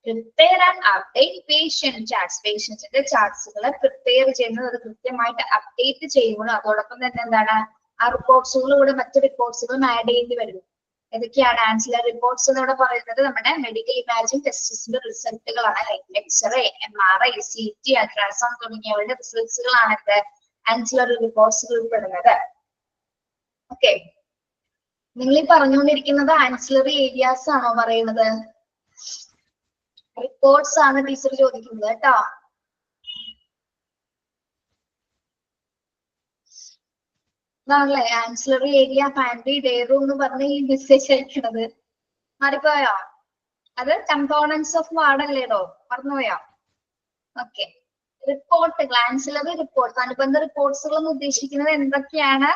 Prepare and update patient charts. പേഷ്യൻസിന്റെ ചാർട്ട്സുകളെ പ്രിപ്പയർ ചെയ്യുന്നത്, അത് കൃത്യമായിട്ട് അപ്ഡേറ്റ് ചെയ്യുമ്പോൾ അതോടൊപ്പം തന്നെ എന്താണ് ആ റിപ്പോർട്ട്സുകൾ കൂടെ മറ്റു റിപ്പോർട്ട്സുകളും ആഡ് ചെയ്യേണ്ടി വരും. ഏതൊക്കെയാണ് ആൻസിലറി റിപ്പോർട്ട്സ് എന്നിവിടെ പറയുന്നത്? നമ്മുടെ മെഡിക്കൽ ഇമാജിൻ ടെസ്റ്റിന്റെ റിസൾട്ടുകളാണ്. എക്സ്റേ, MRI, CT, അൾട്രാസൗണ്ട് തുടങ്ങിയവയുടെ റിസൾട്ട്സുകളാണ് എന്ത് ആൻസിലറി റിപ്പോർട്ട്സുകൾ ഉൾപ്പെടുന്നത്. ഓക്കെ, നിങ്ങൾ ഈ പറഞ്ഞുകൊണ്ടിരിക്കുന്നത് ആൻസിലറി ഏരിയാസ് ആണോ പറയുന്നത്? റിപ്പോർട്ട്സ് ആണ് ടീച്ചർ ചോദിക്കുന്നത് കേട്ടോ. അതാണല്ലേ ആൻസിലറി ഏരിയ ഫാൻഡി ഡേറു എന്ന് പറഞ്ഞ് ഈ മെസ്സേജ് അയക്കണത്. മാറിപ്പോയോ? അത് കമ്പോണൻസ് ഓഫ് വാർഡ് അല്ലേടോ, മറന്നുപോയോ? ഓക്കെ, റിപ്പോർട്ടുകൾ, ആൻസിലറി റിപ്പോർട്ട്സ്, അനുബന്ധ റിപ്പോർട്ട്സുകൾ എന്ന് ഉദ്ദേശിക്കുന്നത് എന്തൊക്കെയാണ്?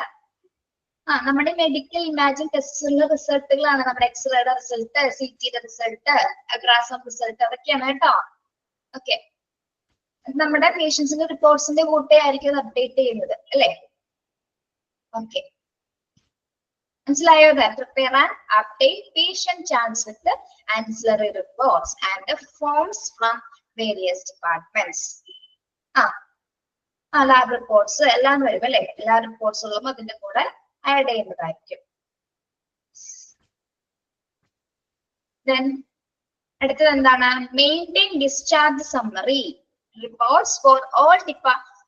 നമ്മുടെ മെഡിക്കൽ ഇമാജിൻ ടെസ്റ്റിന്റെ റിസൾട്ടുകളാണ്. നമ്മുടെ എക്സ്റേയുടെ റിസൾട്ട്, CTയുടെ റിസൾട്ട്, അൾട്രാസൗണ്ട് റിസൾട്ട്, അതൊക്കെയാണ് കേട്ടോ. ഓക്കെ, നമ്മുടെ പേഷ്യൻസിന്റെ റിപ്പോർട്ട്സിന്റെ കൂടെ ആയിരിക്കും അപ്ഡേറ്റ് ചെയ്യുന്നത് അല്ലെ? ഓക്കെ, മനസ്സിലായോ? Prepare and update patient charts with ancillary reports and forms from various departments. Lab reports എല്ലാം വരും അല്ലെ? എല്ലാ റിപ്പോർട്ട്സുകളും അതിന്റെ കൂടെ ആഡ് ചെയ്യുന്നതായിരിക്കും. അടുത്തത് എന്താണ്? Maintain discharge summary reports for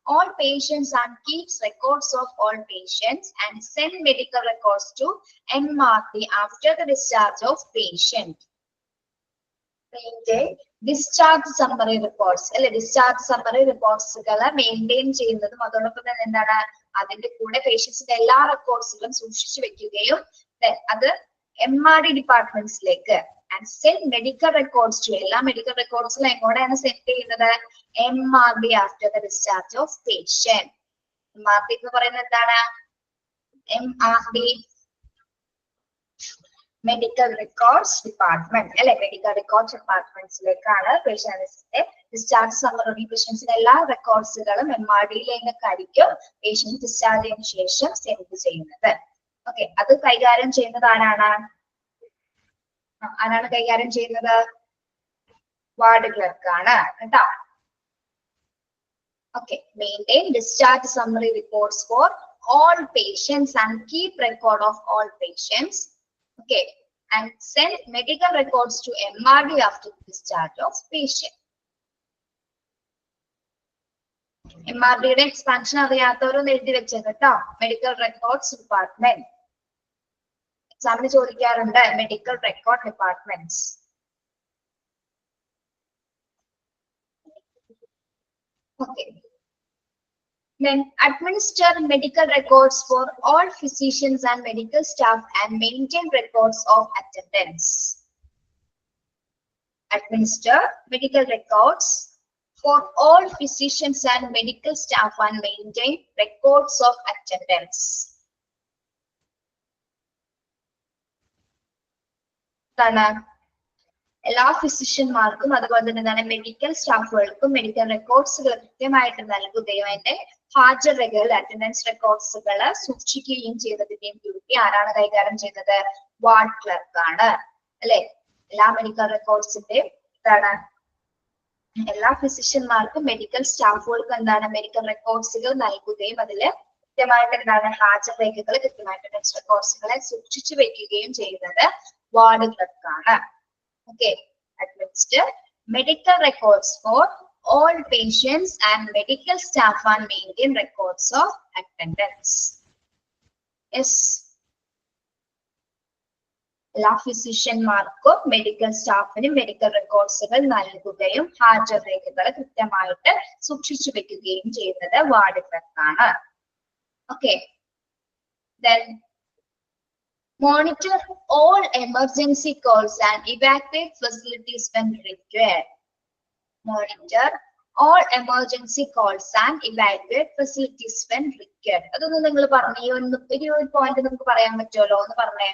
all patients and keeps records of all patients and send medical records to MRP after the discharge of patient. Maintain discharge summary reports അല്ലെ? ഡിസ്ചാർജ് സമ്മറി റിപ്പോർട്ട്സുകളെ മെയിൻറ്റെയിൻ ചെയ്യുന്നതും അതോടൊപ്പം തന്നെ എന്താണ് അതിന്റെ കൂടെ പേഷ്യൻസിന്റെ എല്ലാ റെക്കോർഡ്സുകളും സൂക്ഷിച്ചു വെക്കുകയും അത് MRD ഡിപ്പാർട്ട്മെന്റ്സിലേക്ക് and send medical records to എല്ലാ മെഡിക്കൽ റെക്കോർഡ്സിലും എങ്ങോട്ടാണ് സെൻഡ് ചെയ്യുന്നത്? MRD after the discharge of patient. MRD എന്ന് പറയുന്നത് എന്താണ്? MRD മെഡിക്കൽ റെക്കോർഡ്സ് ഡിപ്പാർട്ട്മെന്റ് അല്ലെ? മെഡിക്കൽ റെക്കോർഡ്സ് ഡിപ്പാർട്ട്മെന്റ്സിലേക്കാണ് പേഷ്യൻസിന്റെ ഡിസ്ചാർജ് സമ്മറി, പേഷ്യൻസിന്റെ എല്ലാ റെക്കോർഡ്സുകളും MRDയിലേക്ക് ആയിരിക്കും പേഷ്യന്റ് ഡിസ്ചാർജ് ചെയ്തതിനു ശേഷം സെൻഡ് ചെയ്യുന്നത്. ഓക്കെ, അത് കൈകാര്യം ചെയ്യുന്നത് ആരാണ്? കൈകാര്യം ചെയ്യുന്നത്? വാർഡ് ക്ലർക്കാണ് കേട്ടോ. Okay, maintain discharge summary reports for all patients and keep record of all patients. Okay, and send medical records to MRD after discharge of patient. MRDയുടെ എക്സ്പാൻഷൻ അറിയാത്തവരൊന്ന് എഴുതി വെച്ചത് കേട്ടോ. മെഡിക്കൽ റെക്കോർഡ്സ് ഡിപ്പാർട്ട്മെന്റ് എക്സാമിന് ചോദിക്കാറുണ്ട്. Medical record departments. Okay, Then administer medical records for all physicians and medical staff and maintain records of attendance. Administer medical records for all physicians and medical staff and maintain records of attendance. എല്ലാ ഫിസിഷ്യന്മാർക്കും അതുപോലെ തന്നെ എന്താണ് medical സ്റ്റാഫുകൾക്കും medical റെക്കോർഡ്സുകൾ കൃത്യമായിട്ട് നൽകുകയും അതിന്റെ ഹാജർ രേഖകൾ attendance റെക്കോർഡ്സുകൾ സൂക്ഷിക്കുകയും ചെയ്തതിന്റെയും ഡ്യൂട്ടി ആരാണ് കൈകാര്യം ചെയ്യുന്നത്? വാർഡ് ക്ലർക്കാണ് അല്ലെ. എല്ലാ മെഡിക്കൽ റെക്കോർഡ്സിന്റെയും എന്താണ് എല്ലാ ഫിസിഷ്യന്മാർക്കും മെഡിക്കൽ സ്റ്റാഫുകൾക്കും എന്താണ് മെഡിക്കൽ റെക്കോർഡ്സുകൾ നൽകുകയും അതില് കൃത്യമായിട്ട് എന്താണ് ഹാജർ രേഖകൾ കൃത്യമായിട്ട് അറ്റൻഡൻസ് റെക്കോർഡ്സുകളെ സൂക്ഷിച്ചു വെക്കുകയും ചെയ്യുന്നത് ward ക്ലർക്കാണ്. Okay, administer medical records for all patients and medical staff and maintain records of attendance. Yes. എല്ലാ ഫിസിഷ്യന്മാർക്കും മെഡിക്കൽ സ്റ്റാഫിനും മെഡിക്കൽ റെക്കോർഡ്സുകൾ നൽകുകയും ഹാജർ രേഖകൾ കൃത്യമായിട്ട് സൂക്ഷിച്ചു വെക്കുകയും ചെയ്യുന്നത് ward ക്ലർക്കാണ്. Okay. Then monitor all emergency calls and evacuate facilities when required. Monitor all emergency calls and evacuate facilities when required. അതൊന്ന് നിങ്ങൾ പറഞ്ഞു ഈ ഒരു പോയിന്റ് നമുക്ക് പറയാൻ പറ്റുമല്ലോ എന്ന് പറഞ്ഞേ.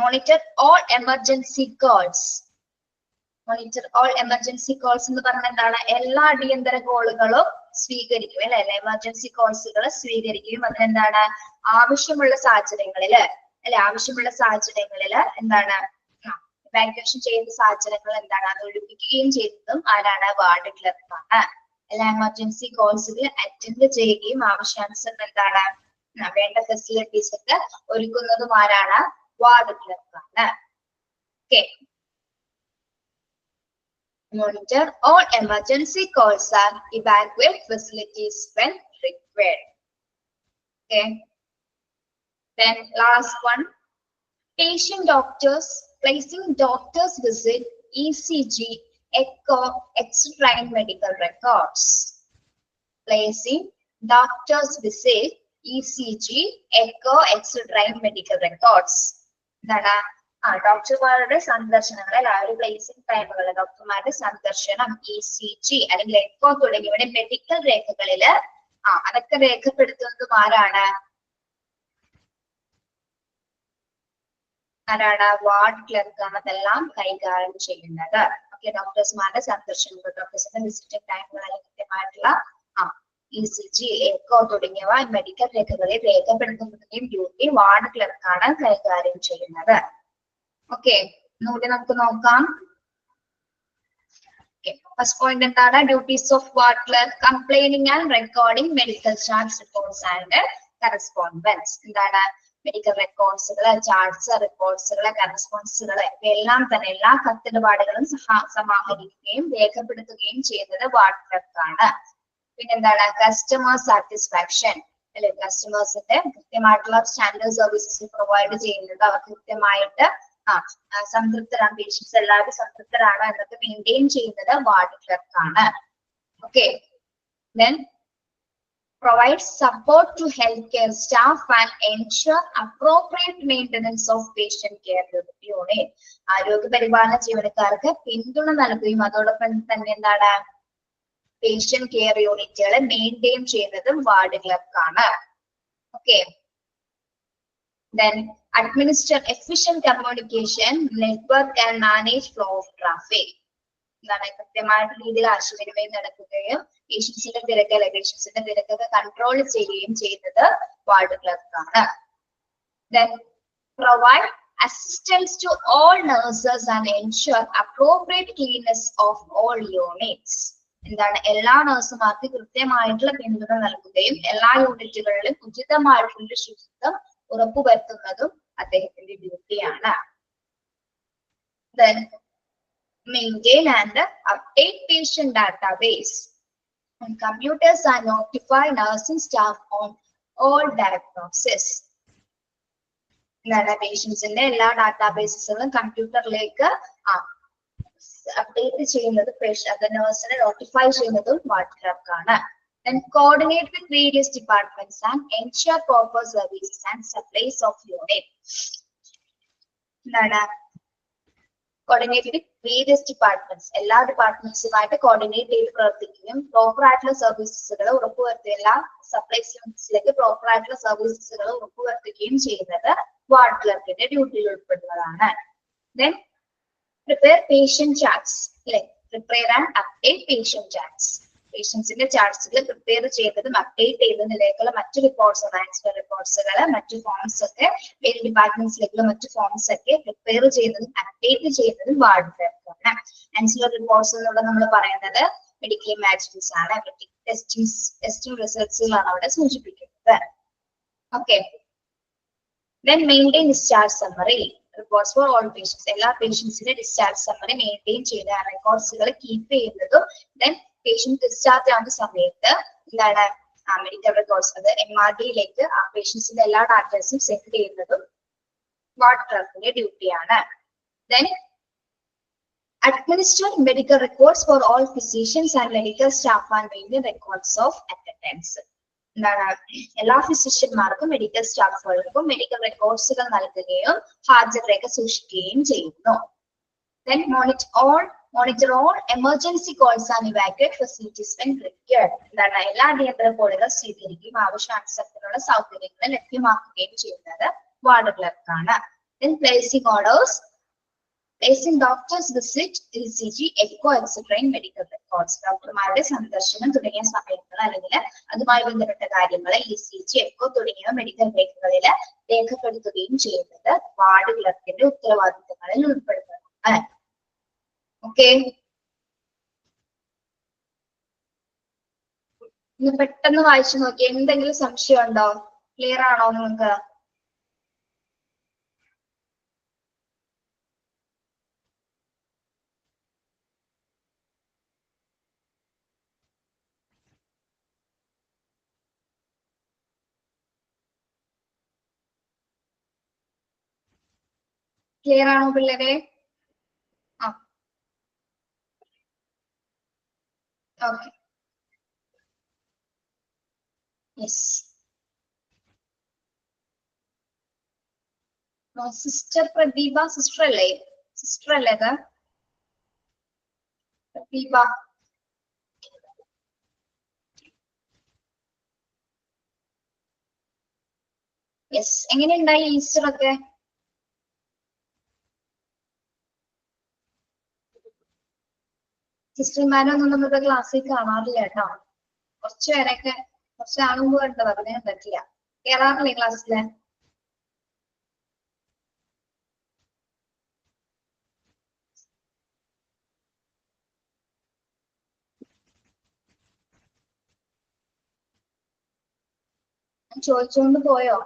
Monitor all emergency calls. Monitor all emergency calls എന്ന് പറഞ്ഞാൽ എന്താണ്? എല്ലാ അടിയന്തര കോളുകളും സ്വീകരിക്കും അല്ലെ. എമർജൻസി കോൾസുകൾ സ്വീകരിക്കുകയും അതിനെന്താണ് ആവശ്യമുള്ള സാഹചര്യങ്ങളില് എന്താണ് ഇവാക്യുവേഷൻ ചെയ്യുന്ന സാഹചര്യങ്ങൾ എന്താണ് അത് ഒഴിപ്പിക്കുകയും ചെയ്യുന്നതും ആരാണ്? വാർഡ് ക്ലർക്കാണ്. എല്ലാ എമർജൻസി കോൾസുകൾ അറ്റൻഡ് ചെയ്യുകയും ആവശ്യാനുസരണം എന്താണ് വേണ്ട ഫെസിലിറ്റീസ് ഒക്കെ ഒരുക്കുന്നതും ആരാണ്? വാർഡ് ക്ലർക്കാണ്. Okay. Monitor all emergency calls and evacuate facilities when required. Okay. Then last one, patient doctors, placing doctor's visit, ECG, echo, etc. in medical records. Placing doctor's visit, ECG, echo, etc. in medical records. ഡോക്ടർമാരുടെ സന്ദർശനങ്ങൾ എല്ലാവരും placing ടൈമുകൾ ഡോക്ടർമാരുടെ സന്ദർശനം ECG അല്ലെങ്കിൽ echo തുടങ്ങിയവയുടെ medical രേഖകളില് അതൊക്കെ രേഖപ്പെടുത്തുന്നതും ആരാണ്? Ward ക്ലർക്കാണ് അതെല്ലാം കൈകാര്യം ചെയ്യുന്നത്. ഓക്കെ. ഡോക്ടേഴ്സ്മാരുടെ സന്ദർശനങ്ങൾ ഡോക്ടേഴ്സിന്റെ വിസിറ്റിംഗ് ടൈമുകൾ കൃത്യമായിട്ടുള്ള ECG, എക്കോ തുടങ്ങിയവ മെഡിക്കൽ രേഖകളിൽ രേഖപ്പെടുത്തുന്നതിന്റെയും ഡ്യൂട്ടി വാർഡ് ക്ലർക്കാണ് കൈകാര്യം ചെയ്യുന്നത്. ഓക്കെ. ഒന്നുകൂടി നമുക്ക് നോക്കാം. ഫസ്റ്റ് പോയിന്റ് എന്താണ്? Duties of ward clerk, complaining and recording medical charts, reports and correspondence. എന്താണ്? മെഡിക്കൽ റെക്കോർഡ്സുകള്, ചാർട്ട്സ്, റിപ്പോർട്ട്സുകള്, കറസ്പോണ്ടൻസുകള് ഇവയെല്ലാം തന്നെ എല്ലാ കത്തിടപാടുകളും സമാഹരിക്കുകയും രേഖപ്പെടുത്തുകയും ചെയ്യുന്നത് വാർഡ് ക്ലർക്കാണ്. പിന്നെന്താണ്? കസ്റ്റമർ സാറ്റിസ്ഫാക്ഷൻ അല്ലെ. കസ്റ്റമേഴ്സിന്റെ കൃത്യമായിട്ടുള്ള സ്റ്റാൻഡേർഡ് സർവീസസ് പ്രൊവൈഡ് ചെയ്യുന്നത് അവർ കൃത്യമായിട്ട് സംതൃപ്തരാണ്, പേഷ്യൻസ് എല്ലാവരും സംതൃപ്തരാണോ എന്നൊക്കെ മെയിൻറ്റെയിൻ ചെയ്യുന്നത് വാർഡ് ക്ലർക്കാണ്. Okay. Then provide support to healthcare staff and ensure appropriate maintenance of patient care unit. ആരോഗ്യ പരിപാലന ജീവനക്കാർക്ക് പിന്തുണ നൽകുകയും അതോടൊപ്പം തന്നെ എന്താണ് പേഷ്യന്റ് കെയർ യൂണിറ്റുകളെ മെയിൻറ്റെയിൻ ചെയ്യുന്നത് വാർഡ് ക്ലർക്കാണ്. Okay. Then administer efficient communication network and manage flow of traffic. എന്താണ് കൃത്യമായിട്ട് രീതിയിൽ ആശയവിനിമയം നടക്കുകയും പേഷ്യൻസിന്റെ തിരക്കൊക്കെ കൺട്രോൾ ചെയ്യുകയും ചെയ്യുന്നത് ward ക്ലർക്കാണ്. Then provide assistance to all nurses and ensure appropriate cleanliness of all units. എന്താണ് എല്ലാ നഴ്സുമാർക്ക് കൃത്യമായിട്ടുള്ള പിന്തുണ നൽകുകയും എല്ലാ യൂണിറ്റുകളിലും ഉചിതമായിട്ടുള്ള ശുചിത്വം ഉറപ്പുവരുത്തുന്നതും അദ്ദേഹത്തിന്റെ ഡ്യൂട്ടിയാണ്. Then maintain and update patient database. And computers and notify nursing staff on all diagnosis. എന്താണ് പേഷ്യൻസിന്റെ എല്ലാ ഡാറ്റാബേസുകളും കമ്പ്യൂട്ടറിലേക്ക് അപ്ഡേറ്റ് ചെയ്യുന്നത് നേഴ്സിനെ നോട്ടിഫൈ ചെയ്യുന്നതും വാർഡ് ക്ലർക്ക് ആണ്. Then coordinate with various departments and ensure proper services and supplies of unit. എന്താണ് coordinate വിത്ത് various departments, എല്ലാ ഡിപ്പാർട്ട്മെന്റ്സുമായിട്ട് coordinate ചെയ്ത് പ്രവർത്തിക്കുകയും പ്രോപ്പർ ആയിട്ടുള്ള സർവീസസുകൾ ഉറപ്പുവരുത്തുക, എല്ലാ സപ്ലൈസ് യൂണിറ്റ്സിലേക്ക് പ്രോപ്പർ ആയിട്ടുള്ള സർവീസസുകൾ ഉറപ്പുവരുത്തുകയും ചെയ്യുന്നത് വാർഡ് ക്ലർക്കിന്റെ ഡ്യൂട്ടിയിൽ ഉൾപ്പെടുന്നതാണ്. ദെൻ പ്രിപ്പയർ പേഷ്യന്റ് ചാർട്ട്സ്, അല്ലെ, prepare and update patient charts, പേഷ്യൻസിന്റെ ചാർട്ട്സുകൾ പ്രിപ്പയർ ചെയ്തതും അപ്ഡേറ്റ് ചെയ്തതിലേക്കുള്ള മറ്റു റിപ്പോർട്ട്സ്, ആൻസർ റിപ്പോർട്ട്സുകൾ, മറ്റു ഫോംസ് ഒക്കെ വേറെ ഡിപ്പാർട്ട്മെന്റ്സിലേക്കുള്ള മറ്റു ഫോംസ് ഒക്കെ പ്രിപ്പയർ ചെയ്യുന്നതും അപ്ഡേറ്റ് ചെയ്യുന്നതും വാർഡ് ക്ലർക്കാണ്. ആൻസർ റിപ്പോർട്ട്സ് എന്നുള്ള നമ്മൾ പറയുന്നത് മെഡിക്കൽ ഇമാജിൻസ് ആണ്, ടെസ്റ്റിംഗ് റിസൾട്ട്സുകളാണ് അവിടെ സൂചിപ്പിക്കുന്നത്. Okay, then maintain discharge summary reports for all patients, എല്ലാ പേഷ്യൻസിന്റെ ഡിസ്ചാർജ് സമ്മറി മെയിൻറ്റെയിൻ ചെയ്ത് റെക്കോർഡ്സുകൾ കീപ്പ് ചെയ്യുന്നതും, ദെൻ പേഷ്യന്റ് ഡിസ്ചാർജ് ആവുന്ന സമയത്ത് എന്താണ് മെഡിക്കൽ റെക്കോർഡ്സ് അത് MRDയിലേക്ക് ആ പേഷ്യൻസിന്റെ എല്ലാ ഡാറ്റാസും സെൻഡ് ചെയ്യുന്നതും വാർഡ് ക്ലർക്കിന്റെ ഡ്യൂട്ടിയാണ്. Then administer medical records for all physicians and medical staff and maintain records of attendance, എന്താണ് എല്ലാ ഫിസിഷ്യന്മാർക്കും മെഡിക്കൽ സ്റ്റാഫുകൾക്കും മെഡിക്കൽ റെക്കോർഡ്സുകൾ നൽകുകയും ഹാജരേഖ സൂക്ഷിക്കുകയും ചെയ്യുന്നു. Then monitor all emergency calls and evacuate facilities when required. എന്താണ് എല്ലാ അടിയന്തര കോളുകൾ സ്വീകരിക്കുകയും ആവശ്യാനുസരണത്തിനുള്ള സൗകര്യങ്ങൾ ലഭ്യമാക്കുകയും ചെയ്യുന്നത് ward ക്ലർക്കാണ്. Then placing orders, placing doctors visit, ECG, echo, etc. in medical records. ഡോക്ടർമാരുടെ സന്ദർശനം തുടങ്ങിയ സമയങ്ങൾ അല്ലെങ്കിൽ അതുമായി ബന്ധപ്പെട്ട കാര്യങ്ങൾ ECG, echo തുടങ്ങിയ മെഡിക്കൽ രേഖകളിൽ രേഖപ്പെടുത്തുകയും ചെയ്യുന്നത് വാർഡ് ക്ലർക്കിന്റെ ഉത്തരവാദിത്തങ്ങളിൽ ഉൾപ്പെടുന്നതാണ്. ഓക്കെ, ഇന്ന് പെട്ടെന്ന് വായിച്ചു നോക്കി, എന്തെങ്കിലും സംശയം ഉണ്ടോ? ക്ലിയർ ആണോ നിങ്ങൾക്ക്? ക്ലിയർ ആണോ പിള്ളേരെ? Okay. Yes. Sister Pratibha, sister അല്ലേ? Sister അല്ലേ ഇത്? Pratibha. Yes. എങ്ങനെയുണ്ടായി ഈസ്റ്റർ ഒക്കെ? സിസ്റ്റർമാരൊന്നും നമ്മുടെ ക്ലാസ്സിൽ കാണാറില്ല കേട്ടോ. കുറച്ചു പേരൊക്കെ കുറച്ച് ആളുമ്പ് കണ്ടത് അതിനെ പറ്റില്ല. കേറാറില്ലേ ക്ലാസ്സില്? ചോദിച്ചുകൊണ്ട് പോയോ?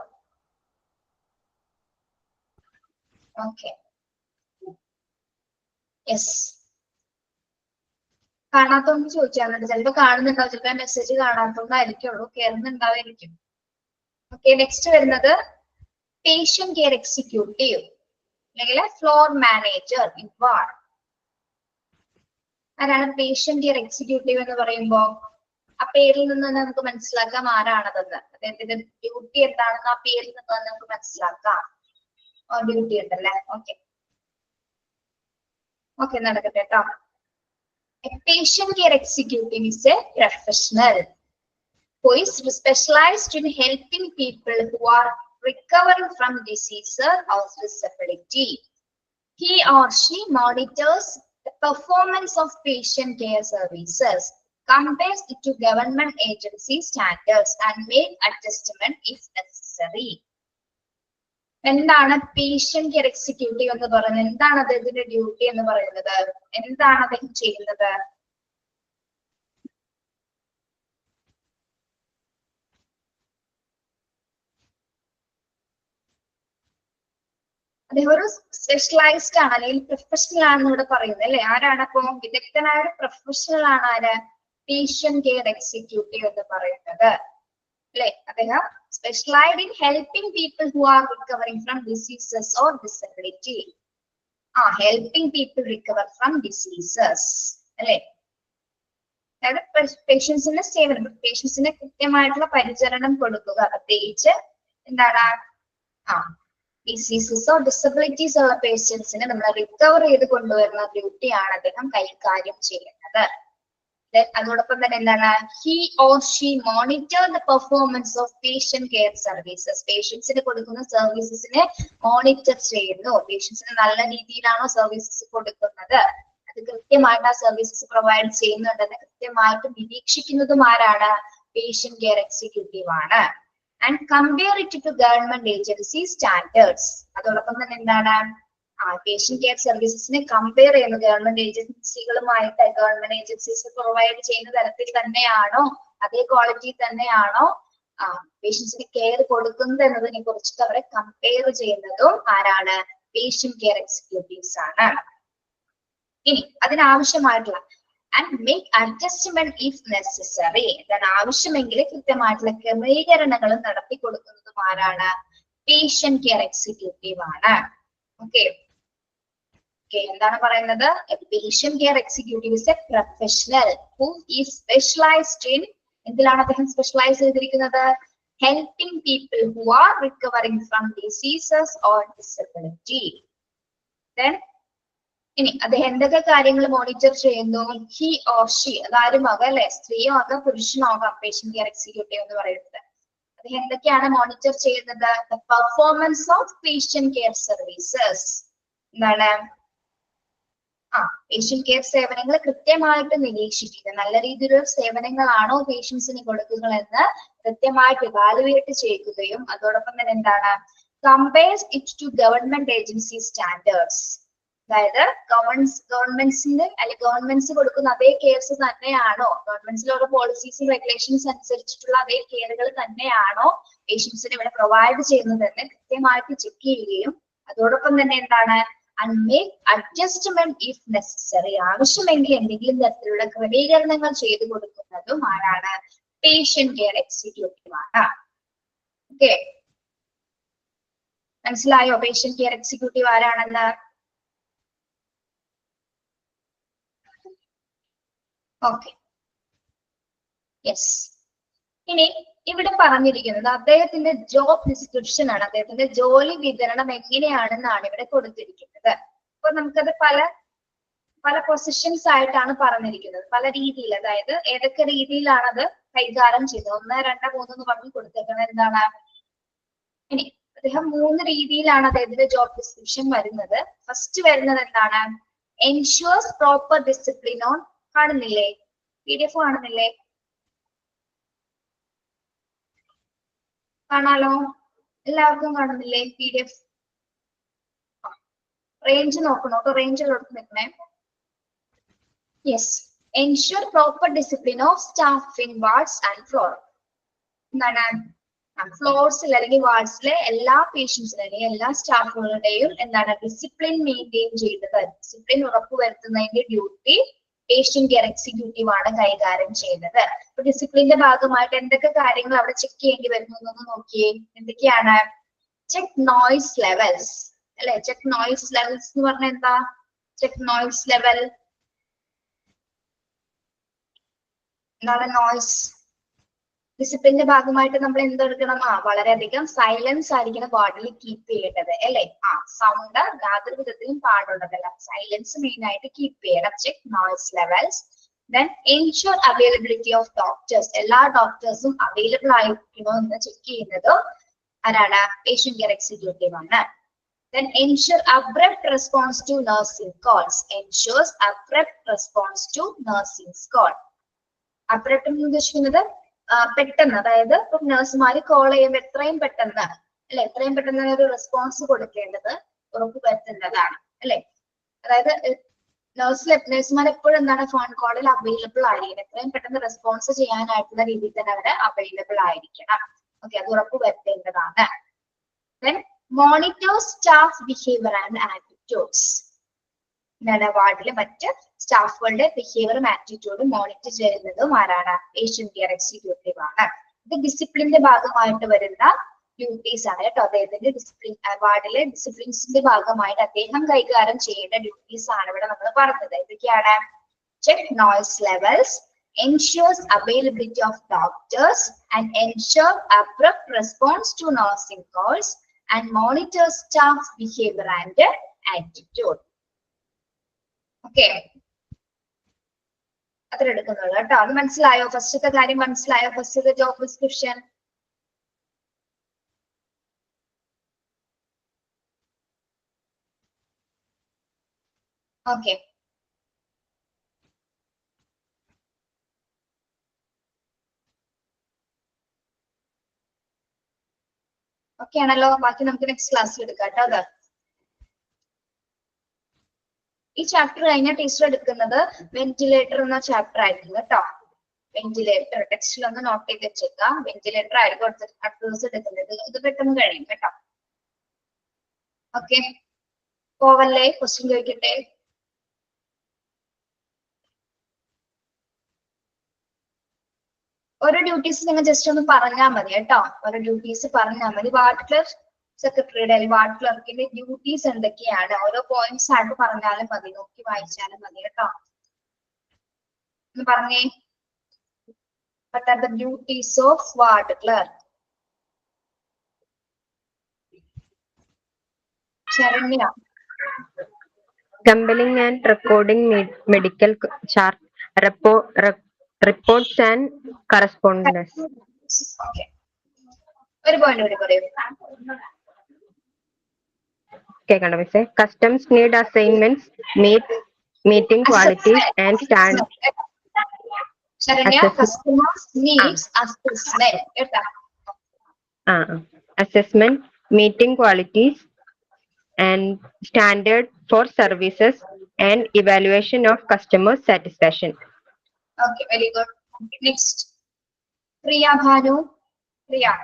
Okay, yes. കാണാത്തോണ്ട് ചോദിച്ചാൽ ചിലപ്പോ കാണുന്നുണ്ടാവും, ചിലപ്പോ മെസ്സേജ് കാണാത്തോണ്ടായിരിക്കുള്ളൂ, കേറുന്നുണ്ടാവായിരിക്കും. ഓക്കെ, നെക്സ്റ്റ് വരുന്നത് പേഷ്യന്റ് കെയർ എക്സിക്യൂട്ടീവ് അല്ലെങ്കിൽ ഫ്ലോർ മാനേജർ ഇൻ വാർഡ്. ആരാണ് പേഷ്യന്റ് കെയർ എക്സിക്യൂട്ടീവ് എന്ന് പറയുമ്പോ? ആ പേരിൽ നിന്ന് തന്നെ നമുക്ക് മനസ്സിലാക്കാം ആരാണതെന്ന്, അദ്ദേഹത്തിന്റെ ഡ്യൂട്ടി എന്താണെന്ന് ആ പേരിൽ നിന്ന് തന്നെ നമുക്ക് മനസ്സിലാക്കാം. ഡ്യൂട്ടി ഉണ്ടല്ലേ? ഓക്കെ ഓക്കെ, നടക്കട്ടെ കേട്ടോ. A patient care executive is a professional who is specialized in helping people who are recovering from disease or disability. He or she monitors the performance of patient care services, compares it to government agency standards and make adjustment if necessary. എന്താണ് patient care executive എന്ന് പറയുന്നത്? എന്താണ് അദ്ദേഹത്തിന്റെ duty എന്ന് പറയുന്നത്? എന്താണ് അദ്ദേഹം ചെയ്യുന്നത്? അദ്ദേഹം ഒരു സ്പെഷ്യലൈസ്ഡ് ആണ് അല്ലെങ്കിൽ പ്രൊഫഷണൽ ആണെന്ന് ഇവിടെ പറയുന്നത് അല്ലെ? ആരാണ് അപ്പോ? വിദഗ്ധനായ ഒരു പ്രൊഫഷണൽ ആണ് ആര്? പേഷ്യന്റ് കെയർ എക്സിക്യൂട്ടീവ് എന്ന് പറയുന്നത് അല്ലെ? അദ്ദേഹം specialised in helping people who are recovering from diseases or disability. Helping people recover from diseases അല്ലെ. അതായത് പേഷ്യൻസിന്റെ സേവനം, പേഷ്യൻസിന് കൃത്യമായിട്ടുള്ള പരിചരണം കൊടുക്കുക, പ്രത്യേകിച്ച് എന്താണ് ഡിസീസസോ ഡിസബിലിറ്റീസ് ഉള്ള പേഷ്യൻസിനെ നമ്മൾ റിക്കവർ ചെയ്ത് കൊണ്ടുവരുന്ന ഡ്യൂട്ടിയാണ് അദ്ദേഹം കൈകാര്യം ചെയ്യുന്നത്. അതോടൊപ്പം തന്നെ എന്താണ്, he or she monitor the performance of patient care services. പേഷ്യൻസിന് കൊടുക്കുന്ന സർവീസസിനെ മോണിറ്റർ ചെയ്യുന്നു. പേഷ്യൻസിന് നല്ല രീതിയിലാണോ സർവീസസ് കൊടുക്കുന്നത്, അത് കൃത്യമായിട്ട് ആ സർവീസസ് പ്രൊവൈഡ് ചെയ്യുന്നുണ്ടെന്ന് കൃത്യമായിട്ട് നിരീക്ഷിക്കുന്നതും ആരാണ്, പേഷ്യന്റ് കെയർ എക്സിക്യൂട്ടീവ് ആണ്. And compare it to government agency standards. അതോടൊപ്പം തന്നെ എന്താണ്, പേഷ്യന്റ് കെയർ സർവീസസിനെ കമ്പയർ ചെയ്യുന്നു ഗവൺമെന്റ് ഏജൻസികളുമായിട്ട്. ഗവൺമെന്റ് ഏജൻസീസ് പ്രൊവൈഡ് ചെയ്യുന്ന തരത്തിൽ തന്നെയാണോ, അതേ ക്വാളിറ്റി തന്നെയാണോ പേഷ്യൻസിന് കെയർ കൊടുക്കുന്നത് എന്നതിനെ കുറിച്ചിട്ട് അവരെ കമ്പയർ ചെയ്യുന്നതും ആരാണ്, പേഷ്യന്റ് കെയർ എക്സിക്യൂട്ടീവ്സ് ആണ്. ഇനി അതിനാവശ്യമായിട്ടുള്ള and make adjustment if necessary, എന്താണ് ആവശ്യമെങ്കിൽ കൃത്യമായിട്ടുള്ള ക്രമീകരണങ്ങളും നടത്തി കൊടുക്കുന്നതും ആരാണ്, പേഷ്യന്റ് കെയർ എക്സിക്യൂട്ടീവ് ആണ്. ഓക്കെ, എന്താണ് പറയുന്നത്, patient care executive is a professional who is specialized in, എന്തിലാണ് അദ്ദേഹം സ്പെഷ്യലൈസ് ചെയ്തിരിക്കുന്നത്, helping people who are recovering from diseases or disability. ഇനി അദ്ദേഹം എന്തൊക്കെ കാര്യങ്ങൾ മോണിറ്റർ ചെയ്യുന്നു, ഹി ഓർ ഷീ, അതാരുമാകാം അല്ലെ, സ്ത്രീയോ ആകാം പുരുഷനോ ആകാം പേഷ്യന്റ് കെയർ എക്സിക്യൂട്ടീവ് എന്ന് പറയുന്നത്. അദ്ദേഹം എന്തൊക്കെയാണ് മോണിറ്റർ ചെയ്യുന്നത്, the performance of patient care services. എന്താണ്, പേഷ്യന്റ് കെയർ സേവനങ്ങൾ കൃത്യമായിട്ട് നിരീക്ഷിക്കുക, നല്ല രീതിയിലുള്ള സേവനങ്ങളാണോ പേഷ്യൻസിന് കൊടുക്കുന്നതെന്ന് കൃത്യമായിട്ട് ഇവാലുവേറ്റ് ചെയ്യുകയും അതോടൊപ്പം തന്നെ എന്താണ്, compares it to government agency standards. അതായത് ഗവൺമെന്റ്സിന്റെ അല്ലെങ്കിൽ ഗവൺമെന്റ്സ് കൊടുക്കുന്ന അതേ കെയർസ് തന്നെയാണോ, ഗവൺമെന്റ്സിലുള്ള പോളിസീസും റെഗുലേഷൻസ് അനുസരിച്ചിട്ടുള്ള അതേ കെയറുകൾ തന്നെയാണോ പേഷ്യൻസിന് ഇവിടെ പ്രൊവൈഡ് ചെയ്യുന്നതെന്ന് കൃത്യമായിട്ട് ചെക്ക് ചെയ്യുകയും അതോടൊപ്പം തന്നെ എന്താണ്, and make adjustment if necessary, ആവശ്യമെങ്കിൽ എന്തെങ്കിലും തരത്തിലുള്ള ക്രമീകരണങ്ങൾ ചെയ്തു കൊടുക്കുന്നതും ആരാണ്, പേഷ്യന്റ് കെയർ എക്സിക്യൂട്ടീവ് ആണ്. ഓക്കെ, മനസ്സിലായോ പേഷ്യന്റ് കെയർ എക്സിക്യൂട്ടീവ് ആരാണെന്ന്? Okay, yes. ഇനി ഇവിടെ പറഞ്ഞിരിക്കുന്നത് അദ്ദേഹത്തിന്റെ ജോബ് ഡിസ്ക്രിപ്ഷൻ ആണ്, അദ്ദേഹത്തിന്റെ ജോലി വിതരണം എങ്ങനെയാണെന്നാണ് ഇവിടെ കൊടുത്തിരിക്കുന്നത്. അപ്പൊ നമുക്കത് പല പൊസിഷൻസ് ആയിട്ടാണ് പറഞ്ഞിരിക്കുന്നത്, പല രീതിയിൽ, അതായത് ഏതൊക്കെ രീതിയിലാണ് അത് കൈകാര്യം ചെയ്തത്, 1, 2, 3 എന്ന് പറഞ്ഞു കൊടുത്തേക്കുന്നത് എന്താണ്. ഇനി അദ്ദേഹം 3 രീതിയിലാണ് അദ്ദേഹത്തിന്റെ ജോബ് ഡിസ്ക്രിപ്ഷൻ വരുന്നത്. ഫസ്റ്റ് വരുന്നത് എന്താണ്, എൻഷുവേഴ്സ് പ്രോപ്പർ ഡിസിപ്ലിൻ ഓൺ, കാണുന്നില്ലേ PDF കാണുന്നില്ലേ, കാണാലോ എല്ലാവർക്കും കാണുന്നില്ലേ PDF? റേഞ്ച് നോക്കണോ, റേഞ്ച് കൊടുത്ത് നിൽക്കണേ. Yes, ensure proper discipline of staff in wards and floor. എന്താണ്, ഫ്ലോർസിൽ അല്ലെങ്കിൽ വാർഡ്സിലെ എല്ലാ പേഷ്യൻസിനും അല്ലെങ്കിൽ എല്ലാ സ്റ്റാഫുകളുടെയും എന്താണ് ഡിസിപ്ലിൻ മെയിൻറ്റെയിൻ ചെയ്യുന്നത്, ഡിസിപ്ലിൻ ഉറപ്പുവരുത്തുന്നതിന്റെ ഡ്യൂട്ടി പേഷ്യന്റ് കെയർ എക്സിക്യൂട്ടീവ് ആണ് കൈകാര്യം ചെയ്യുന്നത്. അപ്പൊ ഡിസിപ്ലിന്റെ ഭാഗമായിട്ട് എന്തൊക്കെ കാര്യങ്ങൾ അവിടെ ചെക്ക് ചെയ്യേണ്ടി വരുന്നു എന്നൊന്ന് നോക്കിയേ. എന്തൊക്കെയാണ്, ചെക്ക് നോയ്സ് ലെവൽസ് അല്ലെ, ചെക്ക് നോയ്സ് ലെവൽസ് എന്ന് പറഞ്ഞാൽ എന്താ, ചെക്ക് നോയ്സ് ലെവൽ എന്താണ്, നോയ്സ് ഡിസിപ്ലിന്റെ ഭാഗമായിട്ട് നമ്മൾ എന്തെടുക്കണം, വളരെയധികം സൈലൻസ് ആയിരിക്കണം വാർഡിൽ കീപ്പ് ചെയ്യേണ്ടത് അല്ലെ. സൗണ്ട് യാതൊരു വിധത്തിലും പാടുള്ളതല്ല, സൈലൻസ് മെയിൻ ആയിട്ട് കീപ്പ് ചെയ്യണം. Check noise levels. Then ensure availability of doctors, എല്ലാ ഡോക്ടേഴ്സും അവൈലബിൾ ആയിരിക്കണോ എന്ന് ചെക്ക് ചെയ്യുന്നതും ആരാണ്, പേഷ്യന്റ് കെയർ എക്സിക്യൂട്ടീവ് ആണ്. Then ensure abrupt response to nursing calls. Ensures abrupt response to nursing call. Abrupt എന്ന് ഉദ്ദേശിക്കുന്നത് പെട്ടെന്ന്, അതായത് ഇപ്പൊ നഴ്സുമാര് കോൾ ചെയ്യുമ്പോൾ എത്രയും പെട്ടെന്ന് അല്ലെ, എത്രയും പെട്ടെന്ന് ഒരു റെസ്പോൺസ് കൊടുക്കേണ്ടത് ഉറപ്പുവരുത്തേണ്ടതാണ് അല്ലെ. അതായത് നഴ്സുമാർ എപ്പോഴും എന്താണ്, ഫോൺ കോളിൽ അവൈലബിൾ ആയിരിക്കണം, എത്രയും പെട്ടെന്ന് റെസ്പോൺസ് ചെയ്യാനായിട്ടുള്ള രീതിയിൽ തന്നെ അവര് അവൈലബിൾ ആയിരിക്കണം. ഓക്കെ, അത് ഉറപ്പുവരുത്തേണ്ടതാണ്. Then monitor staff behavior and attitudes. എന്താണ്, വാർഡിലെ മറ്റ് സ്റ്റാഫുകളുടെ ബിഹേവിയറും ആറ്റിറ്റ്യൂഡും മോണിറ്റർ ചെയ്യുന്നതും ആരാണ്, പേഷ്യന്റ് കെയർ എക്സിക്യൂട്ടീവ് ആണ്. ഇത് ഡിസിപ്ലിന്റെ ഭാഗമായിട്ട് വരുന്ന ഡ്യൂട്ടീസ് ആണ് കേട്ടോ. അദ്ദേഹത്തിന്റെ ഡിസിപ്ലിൻ വാർഡിലെ ഡിസിപ്ലിൻസിന്റെ ഭാഗമായിട്ട് അദ്ദേഹം കൈകാര്യം ചെയ്യേണ്ട ഡ്യൂട്ടീസ് ആണ് ഇവിടെ നമ്മൾ പറഞ്ഞത്. ഇതൊക്കെയാണ് check noise levels, ensures availability of doctors and ensure abrupt response to nursing calls and monitor staff's behavior and attitude. Okay. അത്ര എടുക്കുന്നുള്ളൂ കേട്ടോ. അത് മനസ്സിലായോ? ഫസ്റ്റത്തെ കാര്യം മനസ്സിലായോ? ഫസ്റ്റത്തെ ജോബ് ഡിസ്ക്രിപ്ഷൻ. ഓക്കെ. ഓക്കെ ആണല്ലോ. ബാക്കി നമുക്ക് നെക്സ്റ്റ് ക്ലാസ്സിൽ എടുക്കാം കേട്ടോ. അത് ഈ ചാപ്റ്റർ കഴിഞ്ഞാൽ ടീച്ചർ എടുക്കുന്നത് വെന്റിലേറ്റർ എന്ന ചാപ്റ്റർ ആയിരിക്കും കേട്ടോ. വെന്റിലേറ്റർ ടെക്സ്റ്റിൽ ഒന്ന് നോട്ട് ചെയ്ത് വെച്ചേക്കാം. വെന്റിലേറ്റർ ആയിരിക്കും അടുത്ത ദിവസം എടുക്കുന്നത്. ഇത് പെട്ടെന്ന് കഴിയും കേട്ടോ. ഓക്കെ, പോവല്ലേ? ക്വസ്റ്റ്യൻ ചോദിക്കട്ടെ. ഓരോ ഡ്യൂട്ടീസ് നിങ്ങൾ ജസ്റ്റ് ഒന്ന് പറഞ്ഞാൽ മതി കേട്ടോ. ഓരോ ഡ്യൂട്ടീസ് പറഞ്ഞാൽ മതി. വാർഡ് ക്ലർക്ക് സെക്രട്ടറിയുടെ അല്ലെങ്കിൽ വാർഡ് ക്ലർക്കിന്റെ ഡ്യൂട്ടീസ് എന്തൊക്കെയാണ് ഓരോ പോയിന്റ്സ് ആയിട്ട് പറഞ്ഞാലും മതി, നോക്കി വായിച്ചാലും മതി കേട്ടോ. ഒന്ന് പറഞ്ഞേ. What are the duties of ward clerk? Saranya. Assembling and recording medical chart, reports and correspondence. Okay. ഒരു പോയിന്റ് കൂടി പറയൂ. കേൾക്കണ്ട മിസ്സേ. Customs need assignments, meeting qualities and standards. Saranya, customers needs assessment കേട്ടോ. Assessment, meeting qualities and standard for services and evaluation of customer satisfaction. Okay, very good. Next, Priya Bhanu. Priya.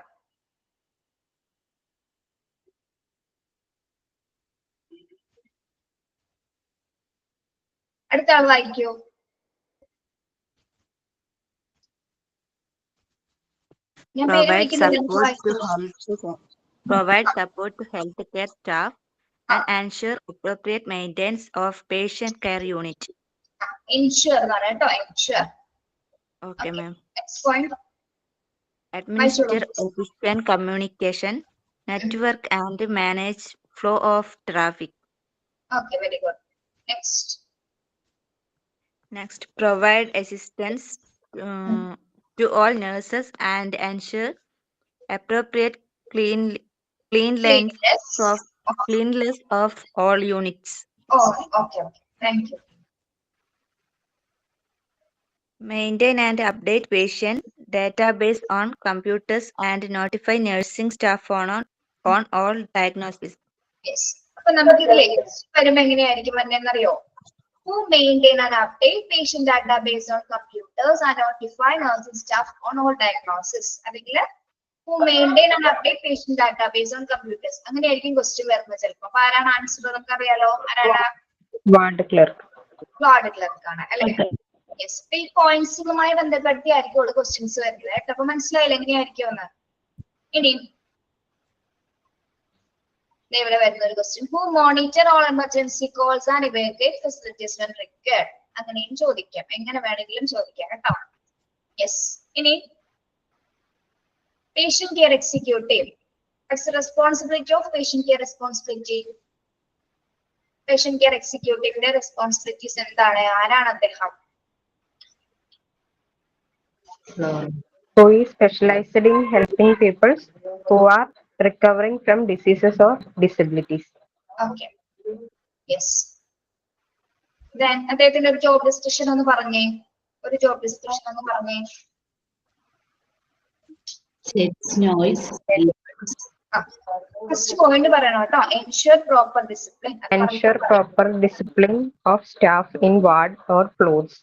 അടുത്ത ആൾ വായിക്കൂ. ഞാൻ പേര് വിളിക്കുന്നത്. Provide support to healthcare staff and ensure appropriate maintenance of patient care unit. Ensure എന്നാണ് കേട്ടോ. Ensure. Okay, ma'am. Next point. Administer efficient communication network and manage flow of traffic. Okay, very good. Next, provide assistance to all nurses and ensure appropriate cleanliness of all units. Oh, okay. Thank you. Maintain and update patient database on computers and notify nursing staff on all diagnosis. Yes. അപ്പൊ നമുക്ക് ഇതിലേക്ക് വരുമ്പോ എങ്ങനെയായിരിക്കും എന്നറിയോ? Who maintain and update patient database on computers and notify nursing staff on all diagnosis. അല്ലെങ്കിൽ who maintain and update patient database on computers. അങ്ങനെയായിരിക്കും question വരുന്നത് ചിലപ്പോ. അപ്പൊ ആരാണ് ആൻസർ? നമുക്ക് അറിയാലോ. ആരാണ്? Ward clerk. വാർഡ് ക്ലർക്ക് ആണ് അല്ലെ? യെസ്. ഈ പോയിന്റ്സുമായി ബന്ധപ്പെടുത്തിയായിരിക്കും ഉള്ള ക്വസ്റ്റ്യൻസ് വരുന്നത് കേട്ടോ. അപ്പൊ മനസ്സിലായില്ല എങ്ങനെയായിരിക്കും എന്ന്. ഇനി ഇവിടെ വരുന്ന ഒരു question. Who monitor all emergency calls and evacuate facilities when required. അങ്ങനെയും ചോദിക്കാം, എങ്ങനെ വേണമെങ്കിലും ചോദിക്കാം കേട്ടോ. യെസ്. ഇനി patient care executive. What's the responsibility of patient care responsibility? Patient care executive ന്റെ responsibilities എന്താണ്? ആരാണ് അദ്ദേഹം? Who is specialized in helping people who are recovering from diseases or disabilities. Okay. Yes. Then അദ്ദേഹത്തിന്റെ ഒരു job description ഒന്ന് പറഞ്ഞേ. ഒരു job description ഒന്ന് പറഞ്ഞേ. Checks noise. First point പറയണം കേട്ടോ. Ensure proper discipline. Ensure proper discipline of staff in ward or floors.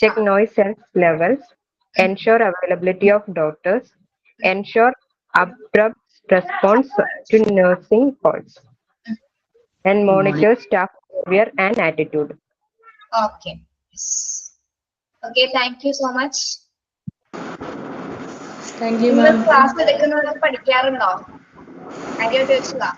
Check noise levels. Ensure availability of doctors. Ensure abrupt response to nursing calls. And monitor staff behavior and attitude. Okay. Yes. Okay, thank you so much. Thank you, നിങ്ങൾ ma'am. Class എടുക്കുന്നവർക്ക് പഠിക്കാറുണ്ടോ? കാര്യമായിട്ട് ചോദിച്ചതാ.